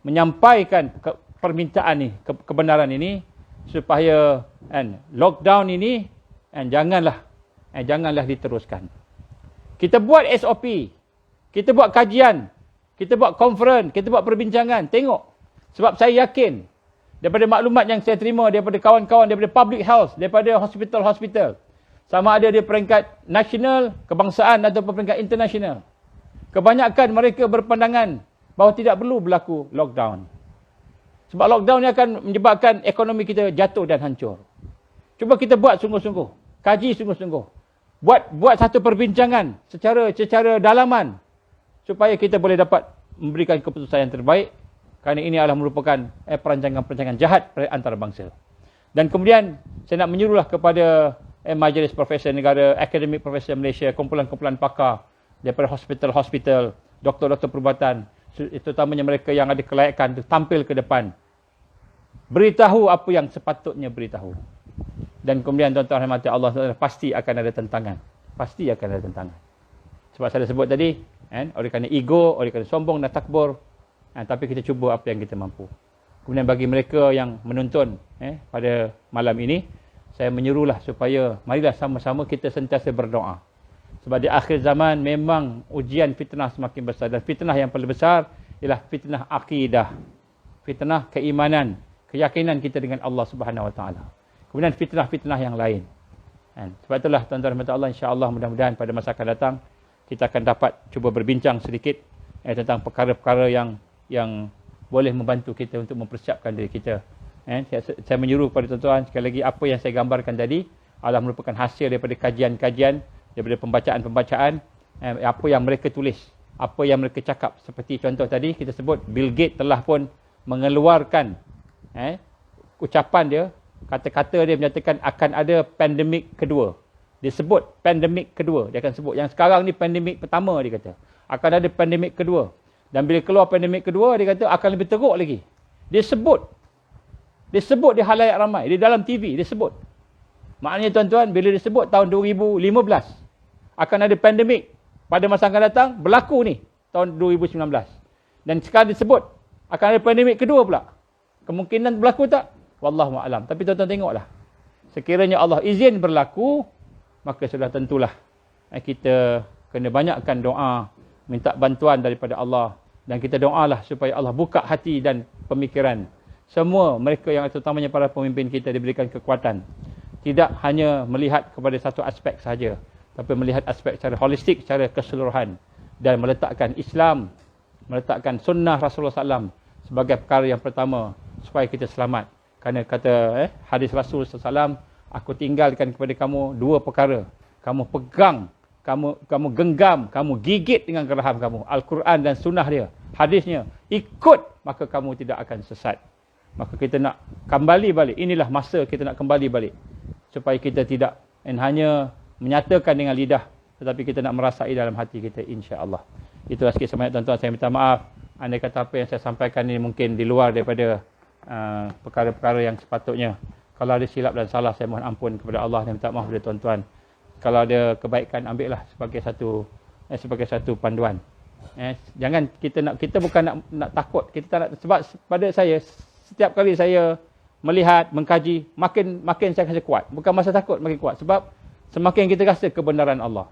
menyampaikan permintaan ni, kebenaran ini, supaya lockdown ini janganlah diteruskan. Kita buat SOP, kita buat kajian, kita buat conference, kita buat perbincangan. Tengok. Sebab saya yakin, daripada maklumat yang saya terima daripada kawan-kawan, daripada public health, daripada hospital-hospital, sama ada di peringkat nasional, kebangsaan ataupun peringkat internasional, kebanyakan mereka berpandangan bahawa tidak perlu berlaku lockdown. Sebab lockdown ni akan menyebabkan ekonomi kita jatuh dan hancur. Cuba kita buat sungguh-sungguh, kaji sungguh-sungguh. Buat satu perbincangan secara dalaman supaya kita boleh dapat memberikan keputusan yang terbaik, kerana ini adalah merupakan perancangan-perancangan jahat antarabangsa. Dan kemudian saya nak menyuruhlah kepada Majlis Profesor Negara, Akademik Profesor Malaysia, kumpulan-kumpulan pakar daripada hospital-hospital, doktor-doktor perubatan, terutamanya mereka yang ada kelayakan tampil ke depan, beritahu apa yang sepatutnya beritahu. Dan kemudian tuan-tuan rahmati Allah, pasti akan ada tentangan. Pasti akan ada tentangan. Sebab saya dah sebut tadi, oleh kerana ego, oleh kerana sombong dan takbur, tapi kita cuba apa yang kita mampu. Kemudian bagi mereka yang menonton pada malam ini, saya menyuruhlah supaya marilah sama-sama kita sentiasa berdoa. Sebab di akhir zaman memang ujian fitnah semakin besar. Dan fitnah yang paling besar ialah fitnah akidah. Fitnah keimanan, keyakinan kita dengan Allah Subhanahu Wa Taala. Kemudian fitnah-fitnah yang lain. Sebab itulah tuan-tuan rahmat Allah, insya-Allah mudah-mudahan pada masa akan datang kita akan dapat cuba berbincang sedikit tentang perkara-perkara yang boleh membantu kita untuk mempersiapkan diri kita. Saya menyuruh kepada tuan-tuan sekali lagi, apa yang saya gambarkan tadi adalah merupakan hasil daripada kajian-kajian, daripada pembacaan-pembacaan, apa yang mereka tulis, apa yang mereka cakap. Seperti contoh tadi kita sebut, Bill Gates telah pun mengeluarkan ucapan dia, kata-kata dia menyatakan akan ada pandemik kedua. Dia sebut pandemik kedua. Dia akan sebut yang sekarang ni pandemik pertama, dia kata. Akan ada pandemik kedua. Dan bila keluar pandemik kedua, dia kata akan lebih teruk lagi. Dia sebut di halayak ramai. Di dalam TV, dia sebut. Maknanya tuan-tuan, bila dia sebut tahun 2015, akan ada pandemik pada masa akan datang, berlaku ni, tahun 2019. Dan sekarang disebut, akan ada pandemik kedua pula. Kemungkinan berlaku tak? Wallahu'alam. Tapi tuan-tuan tengoklah. Sekiranya Allah izin berlaku, maka sudah tentulah kita kena banyakkan doa, minta bantuan daripada Allah. Dan kita doalah supaya Allah buka hati dan pemikiran semua mereka yang terutamanya para pemimpin kita diberikan kekuatan. Tidak hanya melihat kepada satu aspek sahaja, tapi melihat aspek secara holistik, secara keseluruhan. Dan meletakkan Islam, meletakkan sunnah Rasulullah SAW sebagai perkara yang pertama supaya kita selamat. Kerana kata hadis Rasul SAW, aku tinggalkan kepada kamu dua perkara. Kamu pegang, kamu genggam, kamu gigit dengan geraham kamu. Al-Quran dan sunnah dia, hadisnya. Ikut, maka kamu tidak akan sesat. Maka kita nak kembali balik. Inilah masa kita nak kembali balik. Supaya kita tidak hanya menyatakan dengan lidah, tetapi kita nak merasai dalam hati kita, insya-Allah. Itulah sikit sebanyak tuan-tuan. Saya minta maaf. Andai kata apa yang saya sampaikan ini mungkin di luar daripada perkara-perkara yang sepatutnya. Kalau ada silap dan salah, saya mohon ampun kepada Allah dan minta maaf kepada tuan-tuan. Kalau ada kebaikan, ambillah sebagai satu panduan. Jangan kita bukan nak takut. Kita tak nak, sebab pada saya setiap kali saya melihat, mengkaji, makin saya rasa kuat. Bukan masa takut, makin kuat. Sebab semakin kita rasa kebenaran Allah.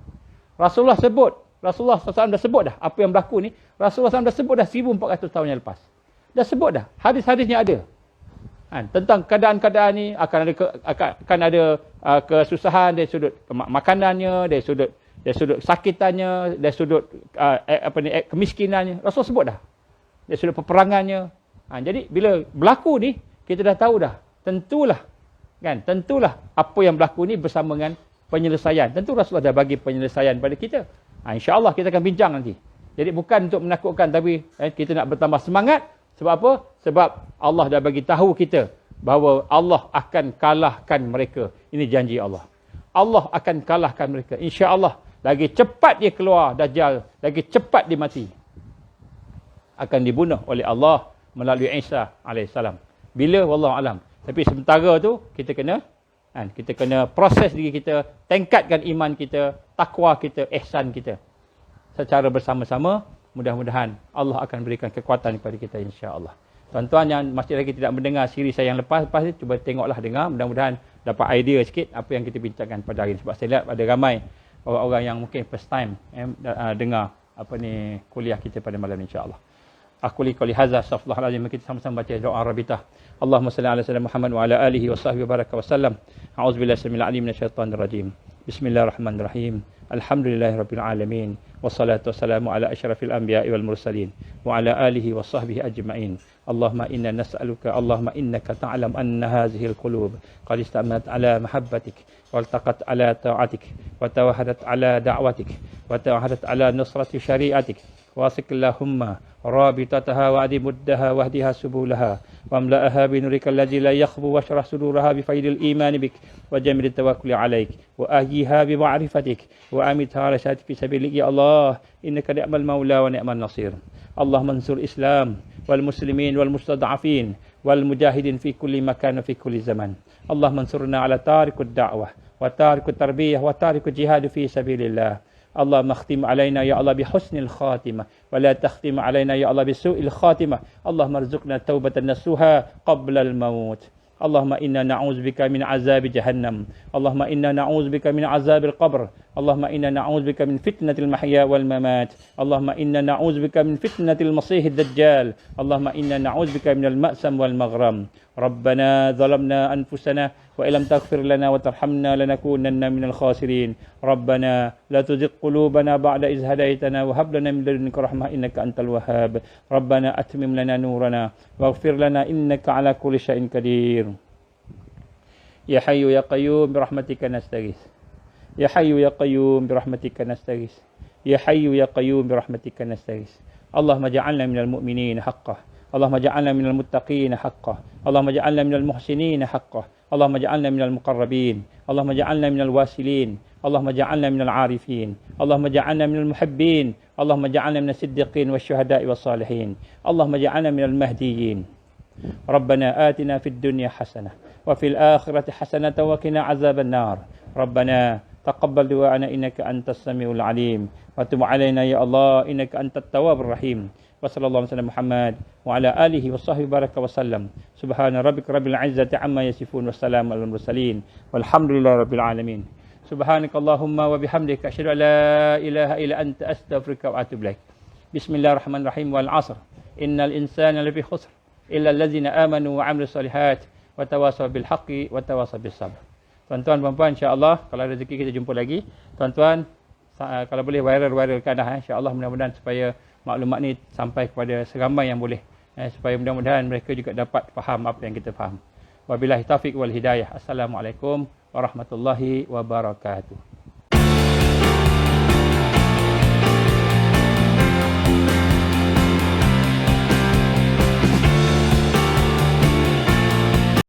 Rasulullah SAW dah sebut dah apa yang berlaku ni. Rasulullah SAW dah sebut dah 1400 tahun yang lepas. Dah sebut dah. Hadis-hadisnya ada. Tentang keadaan-keadaan ni akan ada kesusahan dari sudut makanannya, dari sudut sakitannya, dari sudut kemiskinannya. Rasul sebut dah. Dari sudut peperangannya. Jadi bila berlaku ni, kita dah tahu dah. Tentulah apa yang berlaku ni bersama dengan penyelesaian. Tentu Rasulullah dah bagi penyelesaian pada kita. InsyaAllah kita akan bincang nanti. Jadi bukan untuk menakutkan, tapi kita nak bertambah semangat. Sebab apa? Sebab Allah dah bagi tahu kita bahawa Allah akan kalahkan mereka. Ini janji Allah. Allah akan kalahkan mereka. InsyaAllah. Lagi cepat dia keluar Dajjal, lagi cepat dia mati. Akan dibunuh oleh Allah melalui Isa AS. Bila? Wallahu alam. Tapi sementara tu, kita kena proses diri kita, tingkatkan iman kita, takwa kita, ihsan kita. Secara bersama-sama, mudah-mudahan Allah akan berikan kekuatan kepada kita insya-Allah. Tuan-tuan yang masih lagi tidak mendengar siri saya yang lepas ni, cuba tengoklah, dengar. Mudah-mudahan dapat idea sikit apa yang kita bincangkan pada hari ini. Sebab saya lihat ada ramai orang-orang yang mungkin first time dengar kuliah kita pada malam ni insya-Allah. Aku liqali hadza astaghfirullahalazim, kita sama-sama baca doa rabitah. Allahumma salli ala sayyidina Muhammad wa ala alihi wa sahbihi baraka wasallam. A'udzubillahi samil alim minasyaitonir rajim. Bismillahirrahmanirrahim. Alhamdulillahirabbil alamin. Wassalatu wassalamu ala asyrafil anbiya'i wal mursalin wa ala alihi wa sahbihi ajma'in. Allahumma inna nas'aluka, Allahumma innaka ta'lam anna hadhihi al-qulub qad istamat ala mahabbatik wa altaqat ala ta'atik wa tawahadat ala da'watik wa tawahadat ala nusrati syari'atik. واثق اللهم رابطتها وأدي مدها واهدها سبلها واملأها بنورك الذي لا يخبو واشرح صدورها بفيض الإيمان بك وجميل التوكل عليك وأهيها بمعرفتك وأمتها على شهادة في سبيلك يا الله إنك نعم المولى ونعم النصير. اللهم انصر الإسلام والمسلمين والمستضعفين والمجاهدين في كل مكان وفي كل زمان. اللهم انصرنا على تارك الدعوة وتارك التربية وتارك الجهاد في سبيل الله. اللهم اختم علينا يا الله بحسن الخاتمة ولا تختم علينا يا الله بسوء الخاتمة. اللهم ارزقنا توبة نصوحا قبل الموت. اللهم إنا نعوذ بك من عذاب جهنم. اللهم إنا نعوذ بك من عذاب القبر. اللهم إنا نعوذ بك من فتنة المحيا والممات. اللهم إنا نعوذ بك من فتنة المسيح الدجال. اللهم إنا نعوذ بك من المأسم والمغرم. ربنا ظلمنا أنفسنا وإن لم تغفر لنا وترحمنا لنكونن من الخاسرين. ربنا لا تزغ قلوبنا بعد إذ هديتنا وهب لنا من لدنك رحمة إنك أنت الوهاب. ربنا أتمم لنا نورنا واغفر لنا إنك على كل شيء قدير. يا حي يا قيوم برحمتك نستغيث. يا حي يا قيوم برحمتك نستغيث. يا حي يا قيوم برحمتك نستغيث. اللهم اجعلنا من المؤمنين حقا. اللهم اجعلنا من المتقين حقا. اللهم اجعلنا من المحسنين حقا. اللهم اجعلنا من المقربين. اللهم اجعلنا من الواسلين. اللهم اجعلنا من العارفين. اللهم اجعلنا من المحبين. اللهم اجعلنا من الصديقين والشهداء والصالحين. اللهم اجعلنا من المهديين. ربنا آتنا في الدنيا حسنة وفي الآخرة حسنة وقنا عذاب النار. ربنا تقبل دعاءنا إنك أنت السميع العليم وتب علينا يا الله إنك أنت التواب الرحيم. وصلى الله على محمد وعلى آله وصحبه بارك وسلم. سبحان ربك رب العزة عما يصفون والسلام على المرسلين والحمد لله رب العالمين. سبحانك اللهم وبحمدك أشهد أن لا إله إلا أنت أستغفرك وأتوب إليك. بسم الله الرحمن الرحيم والعصر إن الإنسان لفي خسر إلا الذين آمنوا وعملوا الصالحات وتواصوا بالحق وتواصوا بالصبر. Tuan-tuan, puan-puan, insya-Allah kalau rezeki kita jumpa lagi. Tuan-tuan, kalau boleh viral-viralkan dah, insya-Allah mudah-mudahan supaya maklumat ni sampai kepada seramai yang boleh, supaya mudah-mudahan mereka juga dapat faham apa yang kita faham. Wabillahi taufiq wal hidayah. Assalamualaikum warahmatullahi wabarakatuh.